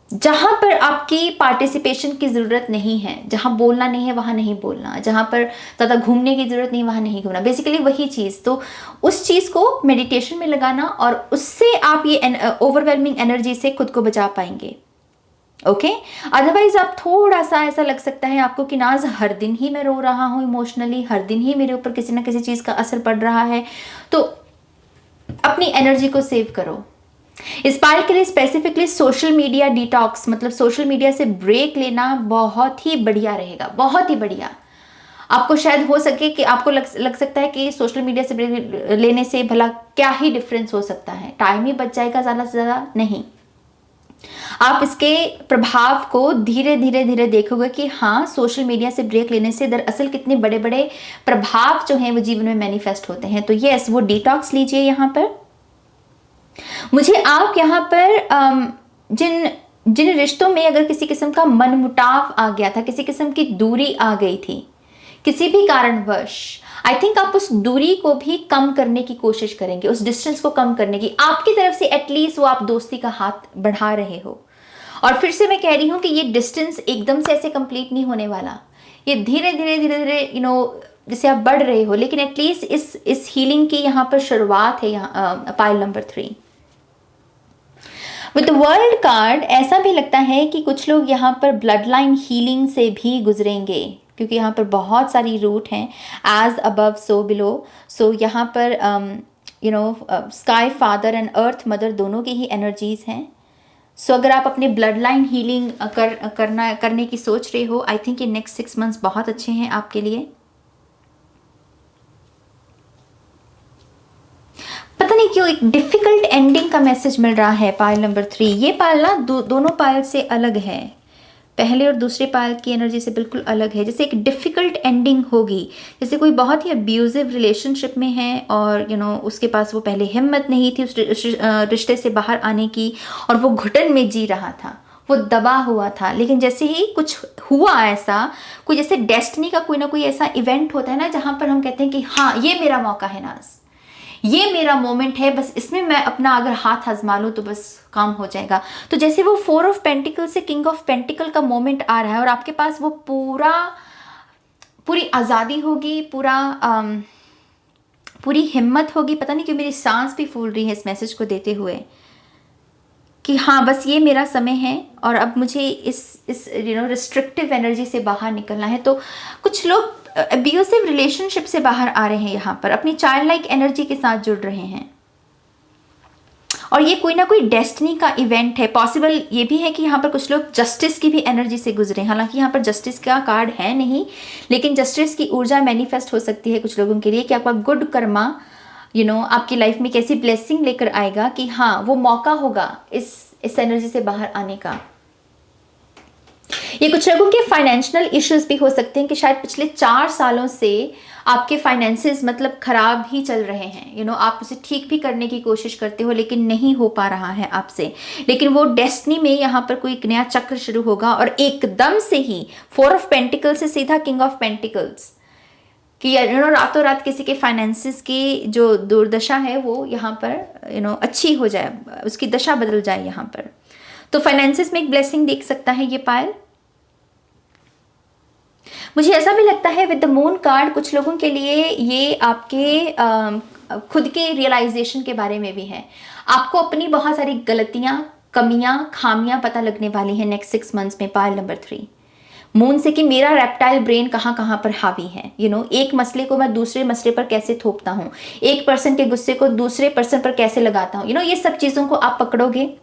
जहां पर आपकी पार्टिसिपेशन की ज़रूरत नहीं है, जहां बोलना नहीं है वहां नहीं बोलना, जहां पर ज़्यादा घूमने की ज़रूरत नहीं वहां नहीं घूमना, बेसिकली वही चीज़। तो उस चीज़ को मेडिटेशन में लगाना और उससे आप ये ओवरवेलमिंग एनर्जी से खुद को बचा पाएंगे। ओके, अदरवाइज आप थोड़ा सा ऐसा लग सकता है आपको कि नाज हर दिन ही मैं रो रहा हूँ इमोशनली, हर दिन ही मेरे ऊपर किसी ना किसी चीज़ का असर पड़ रहा है। तो अपनी एनर्जी को सेव करो। इस पाइल के लिए स्पेसिफिकली सोशल मीडिया डिटॉक्स, मतलब सोशल मीडिया से ब्रेक लेना बहुत ही बढ़िया रहेगा, बहुत ही बढ़िया। आपको शायद हो सके कि आपको लग सकता है कि सोशल मीडिया से ब्रेक लेने से भला क्या ही डिफरेंस हो सकता है, टाइम ही बच जाएगा ज़्यादा से ज़्यादा। नहीं, आप इसके प्रभाव को धीरे धीरे धीरे देखोगे कि हाँ, सोशल मीडिया से ब्रेक लेने से दरअसल कितने बड़े बड़े प्रभाव जो हैं वो जीवन में मैनिफेस्ट होते हैं। तो यस, वो डिटॉक्स लीजिए। यहाँ पर मुझे आप यहाँ पर जिन रिश्तों में अगर किसी किस्म का मनमुटाव आ गया था, किसी किस्म की दूरी आ गई थी किसी भी कारणवश, आई थिंक आप उस दूरी को भी कम करने की कोशिश करेंगे, उस डिस्टेंस को कम करने की, आपकी तरफ से एटलीस्ट वो आप दोस्ती का हाथ बढ़ा रहे हो। और फिर से मैं कह रही हूँ कि ये डिस्टेंस एकदम से ऐसे कंप्लीट नहीं होने वाला, ये धीरे धीरे धीरे धीरे जैसे आप बढ़ रहे हो, लेकिन एटलीस्ट इस हीलिंग की यहाँ पर शुरुआत है। यहाँ pile number 3 with world card, ऐसा भी लगता है कि कुछ लोग यहाँ पर ब्लड लाइन हीलिंग से भी गुजरेंगे, क्योंकि यहाँ पर बहुत सारी रूट हैं, एज अबव सो बिलो। सो यहाँ पर sky father and earth mother दोनों की ही एनर्जीज हैं। सो अगर आप अपने ब्लड लाइन हीलिंग करने की सोच रहे हो, आई थिंक ये नेक्स्ट 6 मंथ्स बहुत अच्छे हैं आपके लिए। पता नहीं क्यों एक डिफिकल्ट एंडिंग का मैसेज मिल रहा है पाइल नंबर 3। ये पाइल ना दोनों पाइल से अलग है, पहले और दूसरे पाइल की एनर्जी से बिल्कुल अलग है। जैसे एक डिफिकल्ट एंडिंग होगी, जैसे कोई बहुत ही अब्यूजिव रिलेशनशिप में है और उसके पास वो पहले हिम्मत नहीं थी उस रिश्ते से बाहर आने की, और वो घुटन में जी रहा था, वो दबा हुआ था। लेकिन जैसे ही कुछ हुआ ऐसा, कोई जैसे डेस्टिनी का कोई ना कोई ऐसा इवेंट होता है ना, जहाँ पर हम कहते हैं कि हाँ, ये मेरा मौका है नाज, ये मेरा मोमेंट है, बस इसमें मैं अपना अगर हाथ आजमा लूँ तो बस काम हो जाएगा। तो जैसे वो 4 ऑफ पेंटिकल से किंग ऑफ पेंटिकल का मोमेंट आ रहा है और आपके पास वो पूरी आज़ादी होगी, पूरी हिम्मत होगी। पता नहीं क्यों मेरी सांस भी फूल रही है इस मैसेज को देते हुए कि हाँ, बस ये मेरा समय है और अब मुझे इस रिस्ट्रिक्टिव एनर्जी से बाहर निकलना है। तो कुछ लोग अब्यूसिव रिलेशनशिप से बाहर आ रहे हैं, यहाँ पर अपनी चाइल्ड लाइक एनर्जी के साथ जुड़ रहे हैं, और ये कोई ना कोई डेस्टिनी का इवेंट है। पॉसिबल ये भी है कि यहाँ पर कुछ लोग जस्टिस की भी एनर्जी से गुजरे, हालांकि यहाँ पर जस्टिस का कार्ड है नहीं, लेकिन जस्टिस की ऊर्जा मैनिफेस्ट हो सकती है कुछ लोगों के लिए कि आपका गुड कर्मा आपकी लाइफ में कैसी ब्लेसिंग लेकर आएगा कि हाँ, वो मौका होगा इस एनर्जी से बाहर आने का। ये कुछ लोगों के फाइनेंशियल इश्यूज भी हो सकते हैं कि शायद पिछले 4 सालों से आपके फाइनेंसेस मतलब खराब ही चल रहे हैं। आप उसे ठीक भी करने की कोशिश करते हो लेकिन नहीं हो पा रहा है आपसे, लेकिन वो डेस्टिनी में यहाँ पर कोई एक नया चक्र शुरू होगा और एकदम से ही 4 ऑफ पेंटिकल से सीधा किंग ऑफ पेंटिकल्स कि रातों रात किसी के फाइनेंसेस की जो दुर्दशा है वो यहाँ पर अच्छी हो जाए, उसकी दशा बदल जाए यहाँ पर। तो फाइनेंसेस में एक ब्लेसिंग देख सकता है ये पायल। मुझे ऐसा भी लगता है विद द मून कार्ड कुछ लोगों के लिए ये आपके खुद के रियलाइजेशन के बारे में भी है। आपको अपनी बहुत सारी गलतियां, कमियां, खामियां पता लगने वाली हैं नेक्स्ट 6 मंथ्स में पायल नंबर 3 मून से कि मेरा रेप्टाइल ब्रेन कहाँ कहाँ पर हावी है। एक मसले को मैं दूसरे मसले पर कैसे थोपता हूँ, एक पर्सन के गुस्से को दूसरे पर्सन पर कैसे लगाता हूँ, ये सब चीज़ों को आप पकड़ोगे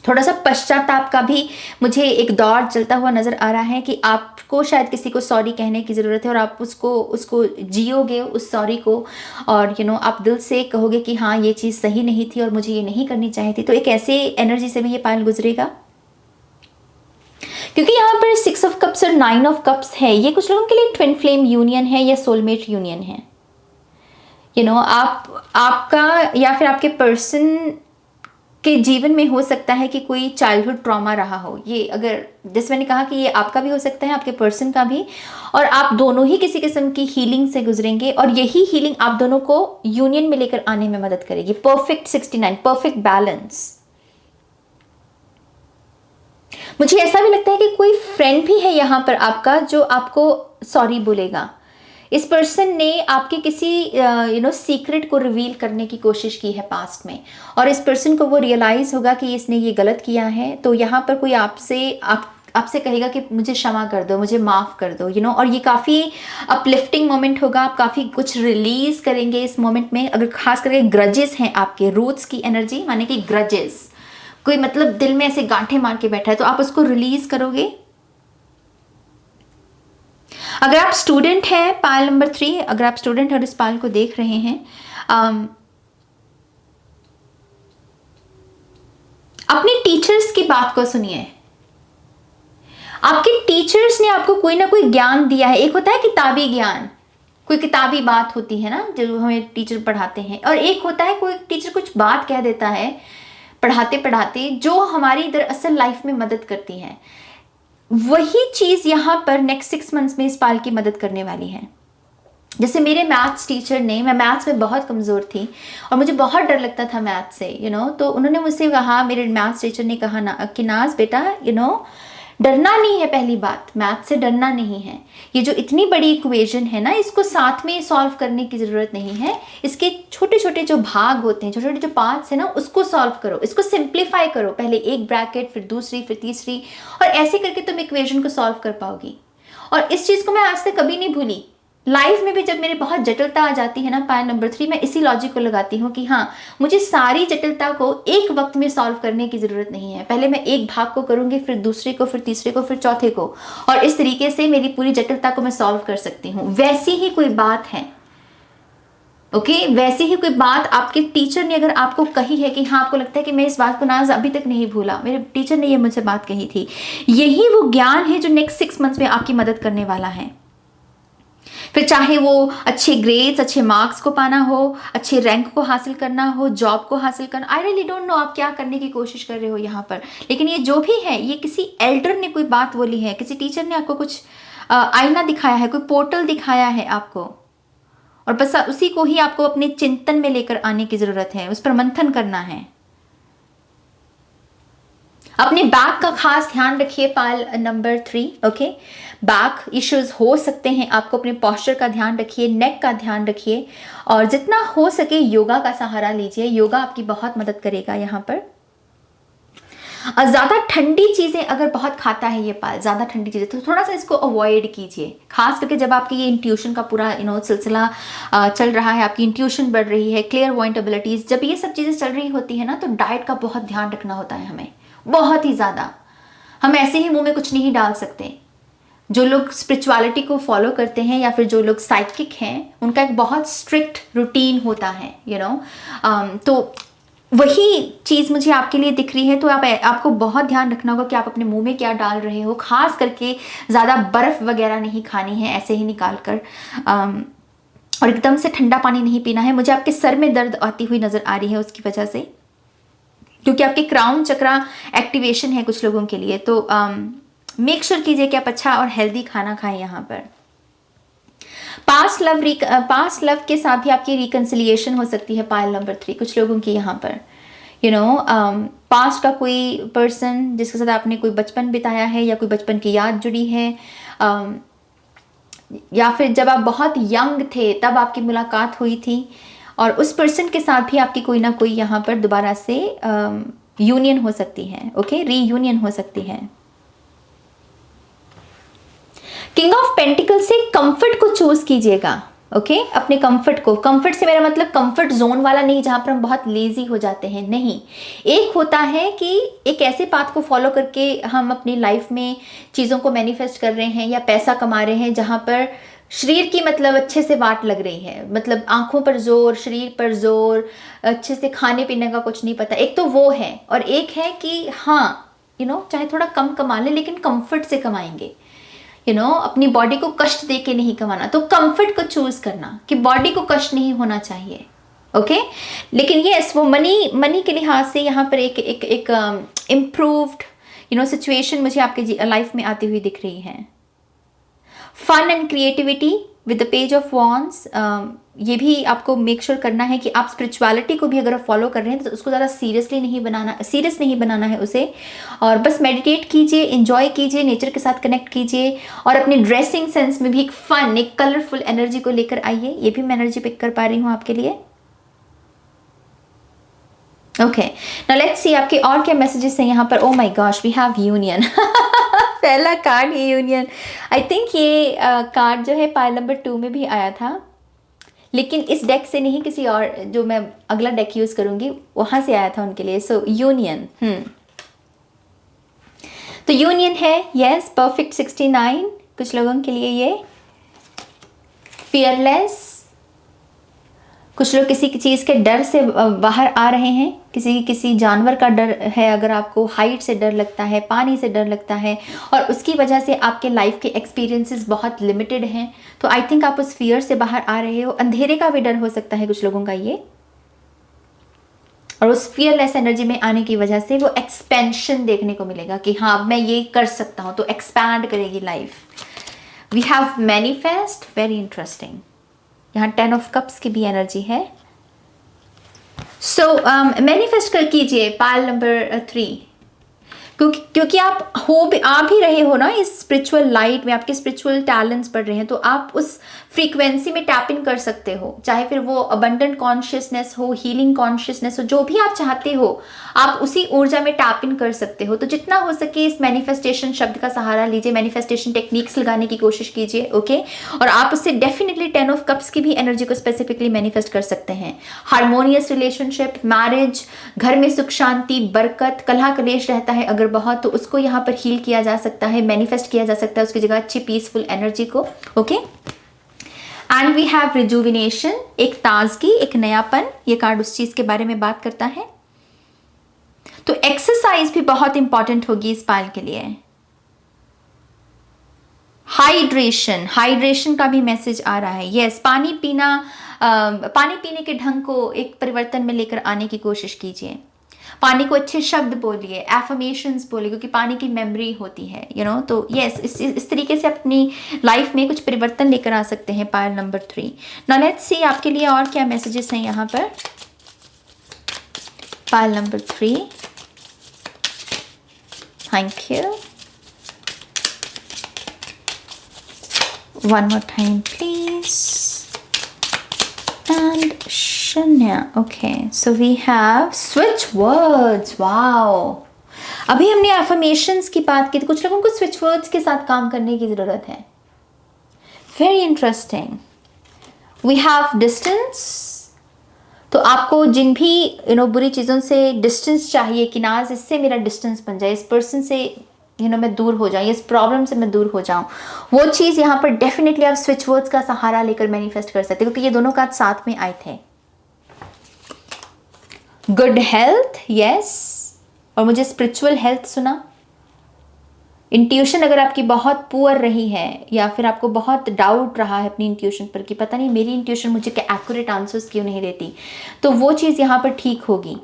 थोड़ा सा पश्चाताप का भी मुझे एक दौर चलता हुआ नज़र आ रहा है कि आपको शायद किसी को सॉरी कहने की ज़रूरत है और आप उसको जियोगे उस सॉरी को, और आप दिल से कहोगे कि हाँ ये चीज़ सही नहीं थी और मुझे ये नहीं करनी चाहिए थी। तो एक ऐसे एनर्जी से भी ये पायल गुजरेगा, क्योंकि यहाँ पर 6 ऑफ कप्स और 9 ऑफ कप्स है। ये कुछ लोगों के लिए ट्विन फ्लेम यूनियन है या सोलमेट यूनियन है। आपका या फिर आपके पर्सन के जीवन में हो सकता है कि कोई चाइल्डहुड ट्रॉमा रहा हो। ये अगर जैसे मैंने कहा कि ये आपका भी हो सकता है, आपके पर्सन का भी, और आप दोनों ही किसी किस्म की हीलिंग से गुजरेंगे और यही हीलिंग आप दोनों को यूनियन में लेकर आने में मदद करेगी। Perfect 69, perfect balance. मुझे ऐसा भी लगता है कि कोई फ्रेंड भी है यहाँ पर आपका जो आपको सॉरी बोलेगा। इस पर्सन ने आपके किसी सीक्रेट को रिवील करने की कोशिश की है पास्ट में, और इस पर्सन को वो रियलाइज़ होगा कि इसने ये गलत किया है। तो यहाँ पर कोई आपसे कहेगा कि मुझे क्षमा कर दो, मुझे माफ़ कर दो, और ये काफ़ी अपलिफ्टिंग मोमेंट होगा। आप काफ़ी कुछ रिलीज़ करेंगे इस मोमेंट में। अगर खास करके ग्रजेस हैं आपके, रूट्स की एनर्जी, माने कि ग्रजेस, कोई मतलब दिल में ऐसे गांठें मार के बैठा है, तो आप उसको रिलीज़ करोगे। अगर आप स्टूडेंट हैं, पायल नंबर 3, अगर आप स्टूडेंट और इस पायल को देख रहे हैं, अपने टीचर्स की बात को सुनिए। आपके टीचर्स ने आपको कोई ना कोई ज्ञान दिया है। एक होता है किताबी ज्ञान, कोई किताबी बात होती है ना जो हमें टीचर पढ़ाते हैं, और एक होता है कोई टीचर कुछ बात कह देता है पढ़ाते पढ़ाते जो हमारी दरअसल लाइफ में मदद करती है। वही चीज़ यहाँ पर नेक्स्ट 6 मंथ्स में इस पाल की मदद करने वाली है। जैसे मेरे मैथ्स टीचर ने, मैं मैथ्स में बहुत कमज़ोर थी और मुझे बहुत डर लगता था मैथ्स से, तो उन्होंने मुझसे कहा, मेरे मैथ्स टीचर ने कहा ना कि नाज बेटा, डरना नहीं है। पहली बात, मैथ से डरना नहीं है। ये जो इतनी बड़ी इक्वेशन है ना, इसको साथ में सॉल्व करने की ज़रूरत नहीं है। इसके छोटे छोटे जो भाग होते हैं, छोटे छोटे जो पार्ट्स हैं ना, उसको सॉल्व करो, इसको सिंप्लीफाई करो। पहले एक ब्रैकेट, फिर दूसरी, फिर तीसरी, और ऐसे करके तुम इक्वेशन को सॉल्व कर पाओगी। और इस चीज़ को मैं आज तक कभी नहीं भूली। लाइफ में भी जब मेरी बहुत जटिलता आ जाती है ना, पायल नंबर 3, मैं इसी लॉजिक को लगाती हूँ कि हाँ, मुझे सारी जटिलता को एक वक्त में सॉल्व करने की ज़रूरत नहीं है। पहले मैं एक भाग को करूँगी, फिर दूसरे को, फिर तीसरे को, फिर चौथे को, और इस तरीके से मेरी पूरी जटिलता को मैं सॉल्व कर सकती हूँ। वैसी ही कोई बात है, ओके, वैसे ही कोई बात आपके टीचर ने अगर आपको कही है कि हाँ, आपको लगता है कि मैं इस बात को नाज अभी तक नहीं भूला, मेरे टीचर ने ये मुझसे बात कही थी, यही वो ज्ञान है जो नेक्स्ट 6 मंथ्स में आपकी मदद करने वाला है। फिर चाहे वो अच्छे ग्रेड्स, अच्छे मार्क्स को पाना हो, अच्छे रैंक को हासिल करना हो, जॉब को हासिल करना, आई रियली डोंट नो आप क्या करने की कोशिश कर रहे हो यहाँ पर, लेकिन ये जो भी है, ये किसी एल्डर ने कोई बात बोली है, किसी टीचर ने आपको कुछ आईना दिखाया है, कोई पोर्टल दिखाया है आपको, और बस उसी को ही आपको अपने चिंतन में लेकर आने की ज़रूरत है, उस पर मंथन करना है। अपने बैक का खास ध्यान रखिए pile number 3, okay. Back issues हो सकते हैं, आपको अपने पोस्चर का ध्यान रखिए, नेक का ध्यान रखिए, और जितना हो सके योगा का सहारा लीजिए। योगा आपकी बहुत मदद करेगा यहाँ पर। ज़्यादा ठंडी चीज़ें अगर बहुत खाता है ये पाल, ज़्यादा ठंडी चीज़ें, तो थोड़ा सा इसको अवॉइड कीजिए। खास करके जब आपकी ये इंट्यूशन का पूरा सिलसिला चल रहा है, आपकी इंट्यूशन बढ़ रही है, क्लियर पॉइंट एबिलिटीज़, जब ये सब चीज़ें चल रही होती है ना, तो डाइट का बहुत ध्यान रखना होता है हमें, बहुत ही ज़्यादा। हम ऐसे ही मुंह में कुछ नहीं डाल सकते। जो लोग स्पिरिचुअलिटी को फॉलो करते हैं या फिर जो लोग साइकिक हैं, उनका एक बहुत स्ट्रिक्ट रूटीन होता है, तो वही चीज़ मुझे आपके लिए दिख रही है। तो आपको बहुत ध्यान रखना होगा कि आप अपने मुंह में क्या डाल रहे हो। खास करके ज़्यादा बर्फ़ वगैरह नहीं खानी है ऐसे ही निकाल कर, और एकदम से ठंडा पानी नहीं पीना है। मुझे आपके सर में दर्द आती हुई नज़र आ रही है उसकी वजह से, क्योंकि आपके क्राउन चक्रा एक्टिवेशन है कुछ लोगों के लिए। तो मेक श्योर कीजिए कि आप अच्छा और हेल्दी खाना खाएं यहाँ पर। पास्ट लव के साथ भी आपकी रिकन्सिलिएशन हो सकती है पायल नंबर 3 कुछ लोगों की यहाँ पर। पास्ट का कोई पर्सन जिसके साथ आपने कोई बचपन बिताया है या कोई बचपन की याद जुड़ी है, या फिर जब आप बहुत यंग थे तब आपकी मुलाकात हुई थी, और उस पर्सन के साथ भी आपकी कोई ना कोई यहाँ पर दोबारा से यूनियन हो सकती है, ओके, रीयूनियन हो सकती है। किंग ऑफ पेंटिकल से कंफर्ट को चूज कीजिएगा, ओके अपने कंफर्ट को, कंफर्ट से मेरा मतलब कंफर्ट जोन वाला नहीं जहाँ पर हम बहुत लेजी हो जाते हैं, नहीं। एक होता है कि एक ऐसे पाथ को फॉलो करके हम अपनी लाइफ में चीज़ों को मैनिफेस्ट कर रहे हैं या पैसा कमा रहे हैं, जहाँ पर शरीर की मतलब अच्छे से वाट लग रही है, मतलब आंखों पर जोर, शरीर पर जोर, अच्छे से खाने पीने का कुछ नहीं पता। एक तो वो है, और एक है कि हाँ चाहे थोड़ा कम कमा लें लेकिन कंफर्ट से कमाएंगे, अपनी बॉडी को कष्ट दे के नहीं कमाना। तो कंफर्ट को चूज करना कि बॉडी को कष्ट नहीं होना चाहिए, ओके। लेकिन यस, वो मनी के लिहाज से यहाँ पर एक इम्प्रूव्ड सिचुएशन मुझे आपके लाइफ में आती हुई दिख रही है। Fun and creativity with the page of wands, ये भी आपको मेक श्योर करना है कि आप स्पिरिचुअलिटी को भी अगर आप फॉलो कर रहे हैं तो उसको ज़्यादा सीरियस नहीं बनाना है उसे, और बस मेडिटेट कीजिए, एंजॉय कीजिए, नेचर के साथ कनेक्ट कीजिए, और अपनी ड्रेसिंग सेंस में भी एक फन, एक कलरफुल एनर्जी को लेकर आइए। ये भी मैं एनर्जी पिक कर पा रही हूँ आपके लिए। ओके, नाउ लेट्स सी आपके और क्या मैसेजेस हैं यहाँ पर। Oh my gosh, we have union पहला कार्ड है यूनियन। आई थिंक ये कार्ड जो है पाइल नंबर 2 में भी आया था, लेकिन इस डेक से नहीं, किसी और जो मैं अगला डेक यूज करूंगी वहां से आया था उनके लिए। सो यूनियन, तो यूनियन है, यस, परफेक्ट 69 कुछ लोगों के लिए ये फियरलेस। कुछ लोग किसी चीज़ के डर से बाहर आ रहे हैं, किसी जानवर का डर है, अगर आपको हाइट से डर लगता है, पानी से डर लगता है, और उसकी वजह से आपके लाइफ के एक्सपीरियंसेस बहुत लिमिटेड हैं, तो आई थिंक आप उस फियर से बाहर आ रहे हो। अंधेरे का भी डर हो सकता है कुछ लोगों का ये, और उस फियरलेस एनर्जी में आने की वजह से वो एक्सपेंशन देखने को मिलेगा कि हाँ अब मैं ये कर सकता हूँ, तो एक्सपैंड करेगी life. We have manifest, very interesting. यहाँ 10 ऑफ कप्स की भी एनर्जी है। सो मैनिफेस्ट कर कीजिए पाइल नंबर 3, क्योंकि आप आ भी रहे हो ना इस स्पिरिचुअल लाइट में, आपके स्पिरिचुअल टैलेंट्स बढ़ रहे हैं, तो आप उस फ्रीक्वेंसी में टैप इन कर सकते हो, चाहे फिर वो अबंडेंट कॉन्शियसनेस हो, हीलिंग कॉन्शियसनेस हो, जो भी आप चाहते हो आप उसी ऊर्जा में टैप इन कर सकते हो। तो जितना हो सके इस मैनिफेस्टेशन शब्द का सहारा लीजिए, मैनिफेस्टेशन टेक्निक्स लगाने की कोशिश कीजिए, ओके। और आप उससे डेफिनेटली 10 ऑफ कप्स की भी एनर्जी को स्पेसिफिकली मैनिफेस्ट कर सकते हैं। हार्मोनियस रिलेशनशिप, मैरिज, घर में सुख शांति बरकत, कलह कलेश रहता है अगर बहुत, तो उसको यहाँ पर हील किया जा सकता है, मैनिफेस्ट किया जा सकता है, उसकी जगह अच्छी पीसफुल एनर्जी को, okay. And we have rejuvenation, एक ताजगी, एक नयापन। ये कार्ड उस चीज के बारे में बात करता है। तो एक्सरसाइज भी बहुत इंपॉर्टेंट होगी इस पाइल के लिए। हाइड्रेशन का भी मैसेज आ रहा है। यस, पानी पीने के ढंग को एक परिवर्तन में लेकर आने की कोशिश कीजिए। पानी को अच्छे शब्द बोलिए, एफर्मेशंस बोलिए, क्योंकि पानी की मेमोरी होती है, तो यस, इस तरीके से अपनी लाइफ में कुछ परिवर्तन लेकर आ सकते हैं। Pile number 3। नाउ लेट्स सी आपके लिए और क्या मैसेजेस हैं यहाँ पर। Pile number 3, thank you. One more time please. And Shanya. Okay, so we have switch words. Wow. अभी हमने affirmations की बात की, तो कुछ लोगों को switch words के साथ काम करने की ज़रूरत है। Very interesting. We have distance. तो आपको जिन भी बुरी चीज़ों से distance चाहिए कि ना इससे मेरा distance बन जाए, इस person से मैं दूर हो जाऊँ, इस प्रॉब्लम से मैं दूर हो जाऊँ, वो चीज़ यहाँ पर डेफिनेटली आप स्विच वर्ड्स का सहारा लेकर मैनिफेस्ट कर सकते हो, क्योंकि ये दोनों कार्ड साथ में आए थे। गुड हेल्थ, यस, और मुझे स्पिरिचुअल हेल्थ सुना। इंट्यूशन अगर आपकी बहुत पुअर रही है, या फिर आपको बहुत डाउट रहा है अपनी इंट्यूशन पर कि पता नहीं मेरी इंट्यूशन मुझे क्या एक्यूरेट आंसर्स क्यों नहीं देती, तो वो चीज़ यहाँ पर ठीक होगी।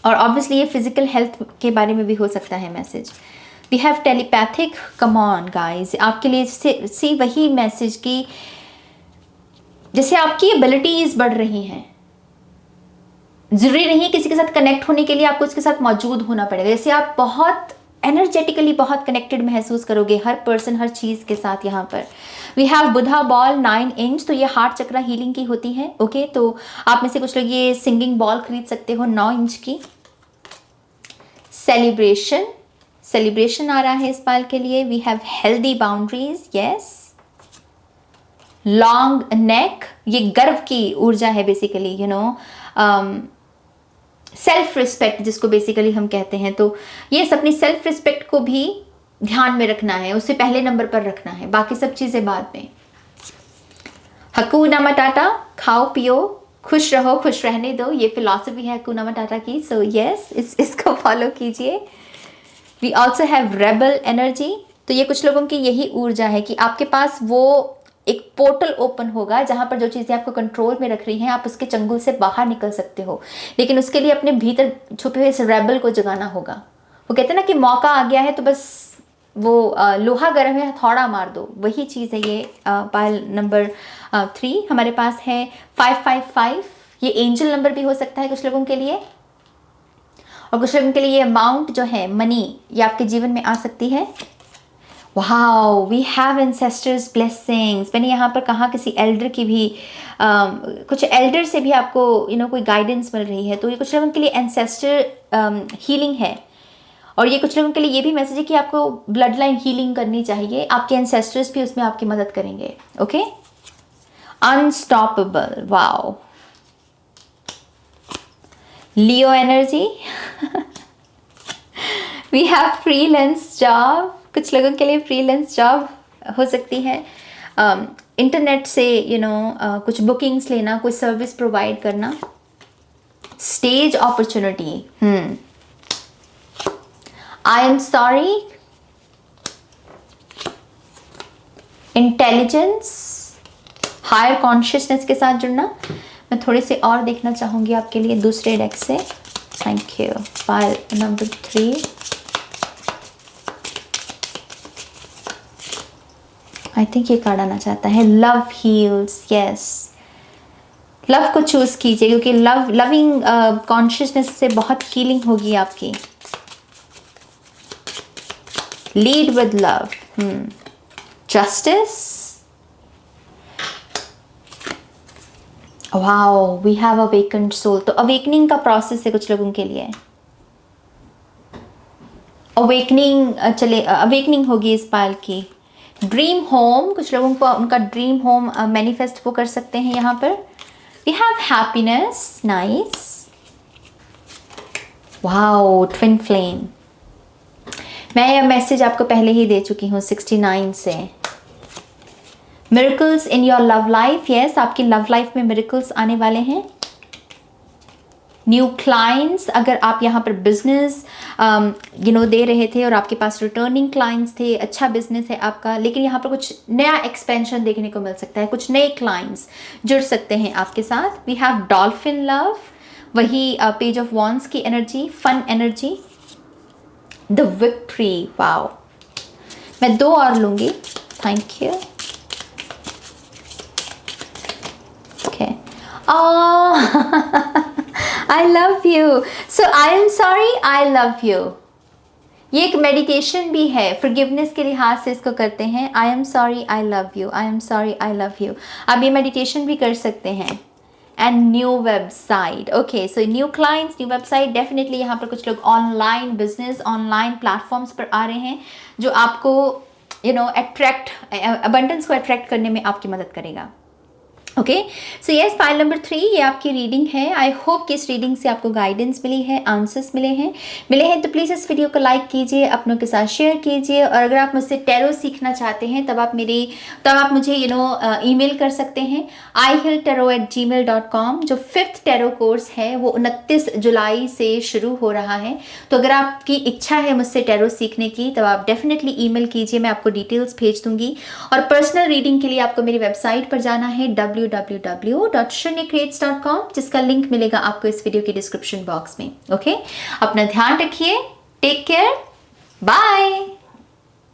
और ऑब्वियसली ये फिजिकल हेल्थ के बारे में भी हो सकता है message. We have telepathic, come on guys, आपके लिए सी वही मैसेज की जैसे आपकी एबिलिटीज बढ़ रही हैं। जरूरी नहीं किसी के साथ कनेक्ट होने के लिए आपको उसके साथ मौजूद होना पड़ेगा, जैसे आप बहुत एनर्जेटिकली बहुत कनेक्टेड महसूस करोगे हर पर्सन हर चीज़ के साथ। यहाँ पर we have Buddha ball 9 inch, तो ये हार्ट चक्रा हीलिंग की होती है, ओके। तो आप में से कुछ लोग ये सिंगिंग बॉल खरीद सकते हो 9 इंच की। सेलिब्रेशन आ रहा है इस पाल के लिए। We have healthy boundaries, yes. Long neck, ये गर्व की ऊर्जा है बेसिकली, सेल्फ रिस्पेक्ट जिसको बेसिकली हम कहते हैं। तो ये अपनी सेल्फ रिस्पेक्ट को भी ध्यान में रखना है, उससे पहले नंबर पर रखना है, बाकी सब चीज़ें बाद में। हकूना मटाटा, खाओ पियो खुश रहो, खुश रहने दो, ये फिलॉसफी है हकूना मटाटा की। सो यस, इसको फॉलो कीजिए। We also have rebel energy. तो ये कुछ लोगों की यही ऊर्जा है कि आपके पास वो एक पोर्टल ओपन होगा जहाँ पर जो चीज़ें आपको कंट्रोल में रख रही हैं, आप उसके चंगुल से बाहर निकल सकते हो, लेकिन उसके लिए अपने भीतर छुपे हुए इस रेबल को जगाना होगा। वो कहते हैं ना कि मौका आ गया है तो बस वो लोहा गर्म है, हथौड़ा मार दो, वही चीज़ है ये। पाइल नंबर 3 हमारे पास है 555। ये एंजल नंबर भी हो सकता है कुछ लोगों के लिए, और कुछ लोगों के लिए ये अमाउंट जो है मनी, ये आपके जीवन में आ सकती है। Wow, we have ancestors blessings. मैंने यहाँ पर कहा किसी एल्डर की भी कुछ एल्डर से भी आपको कोई गाइडेंस मिल रही है। तो ये कुछ लोगों के लिए एंसेस्टर हीलिंग है, और ये कुछ लोगों के लिए ये भी मैसेज है कि आपको ब्लड लाइन हीलिंग करनी चाहिए, आपके एंसेस्टर्स भी उसमें आपकी मदद करेंगे। Okay, unstoppable, wow. Leo energy we have freelance job. कुछ लोगों के लिए फ्रीलांस जॉब हो सकती है, इंटरनेट से कुछ बुकिंग्स लेना, कोई सर्विस प्रोवाइड करना। Stage opportunity, I am sorry, intelligence, higher consciousness के साथ जुड़ना। मैं थोड़े से और देखना चाहूँगी आपके लिए दूसरे डेक से। Thank you. Pile number 3, I think ये कार्ड आना चाहता है। लव हील्स, यस, लव को चूज कीजिए क्योंकि लविंग कॉन्शियसनेस से बहुत हीलिंग होगी आपकी। Lead with love, justice, wow, we have awakened soul. तो अवेकनिंग का प्रोसेस है कुछ लोगों के लिए। अवेकनिंग होगी इस पाल की। ड्रीम होम, कुछ लोगों को उनका ड्रीम होम मैनिफेस्ट वो कर सकते हैं यहाँ पर। We have happiness, nice, wow, twin flame. मैं यह मैसेज आपको पहले ही दे चुकी हूँ 69 से। Miracles in your love life, yes, आपकी लव लाइफ में मिरेकल्स आने वाले हैं। न्यू क्लाइंट्स, अगर आप यहाँ पर बिजनेस दे रहे थे और आपके पास रिटर्निंग क्लाइंट्स थे, अच्छा बिजनेस है आपका, लेकिन यहाँ पर कुछ नया एक्सपेंशन देखने को मिल सकता है, कुछ नए क्लाइंट्स जुड़ सकते हैं आपके साथ। वी हैव डॉल्फिन लव, वही पेज ऑफ वॉन्ड्स की energy, fun energy, the victory, wow. मैं 2 और लूँगी, thank you. Okay, I love you. So I am sorry, I love you. ये एक मेडिटेशन भी है, फॉरगिवनेस के लिहाज से इसको करते हैं। I am sorry, I love you. I am sorry, I love you. आप ये मेडिटेशन भी कर सकते हैं। And new website. Okay, so new clients, new website. Definitely यहाँ पर कुछ लोग ऑनलाइन बिजनेस, ऑनलाइन प्लेटफॉर्म्स पर आ रहे हैं जो आपको अबंडेंस को अट्रैक्ट करने में आपकी मदद करेगा। Okay, so yes, pile number 3 ये आपकी रीडिंग है। आई होप कि इस रीडिंग से आपको गाइडेंस मिली है, आंसर्स मिले हैं तो प्लीज़ इस वीडियो को लाइक कीजिए, अपनों के साथ शेयर कीजिए। और अगर आप मुझसे टैरो सीखना चाहते हैं तब आप मुझे ईमेल कर सकते हैं ihilltarot@gmail.com। जो 5th टैरो कोर्स है वो 29 जुलाई से शुरू हो रहा है। तो अगर आपकी इच्छा है मुझसे टैरो सीखने की तब आप डेफिनेटली ईमेल कीजिए, मैं आपको डिटेल्स भेज दूंगी। और पर्सनल रीडिंग के लिए आपको मेरी वेबसाइट पर जाना है www.shunyacreates.com, जिसका लिंक मिलेगा आपको इस वीडियो के डिस्क्रिप्शन बॉक्स में। ओके, अपना ध्यान रखिए, टेक केयर, बाय।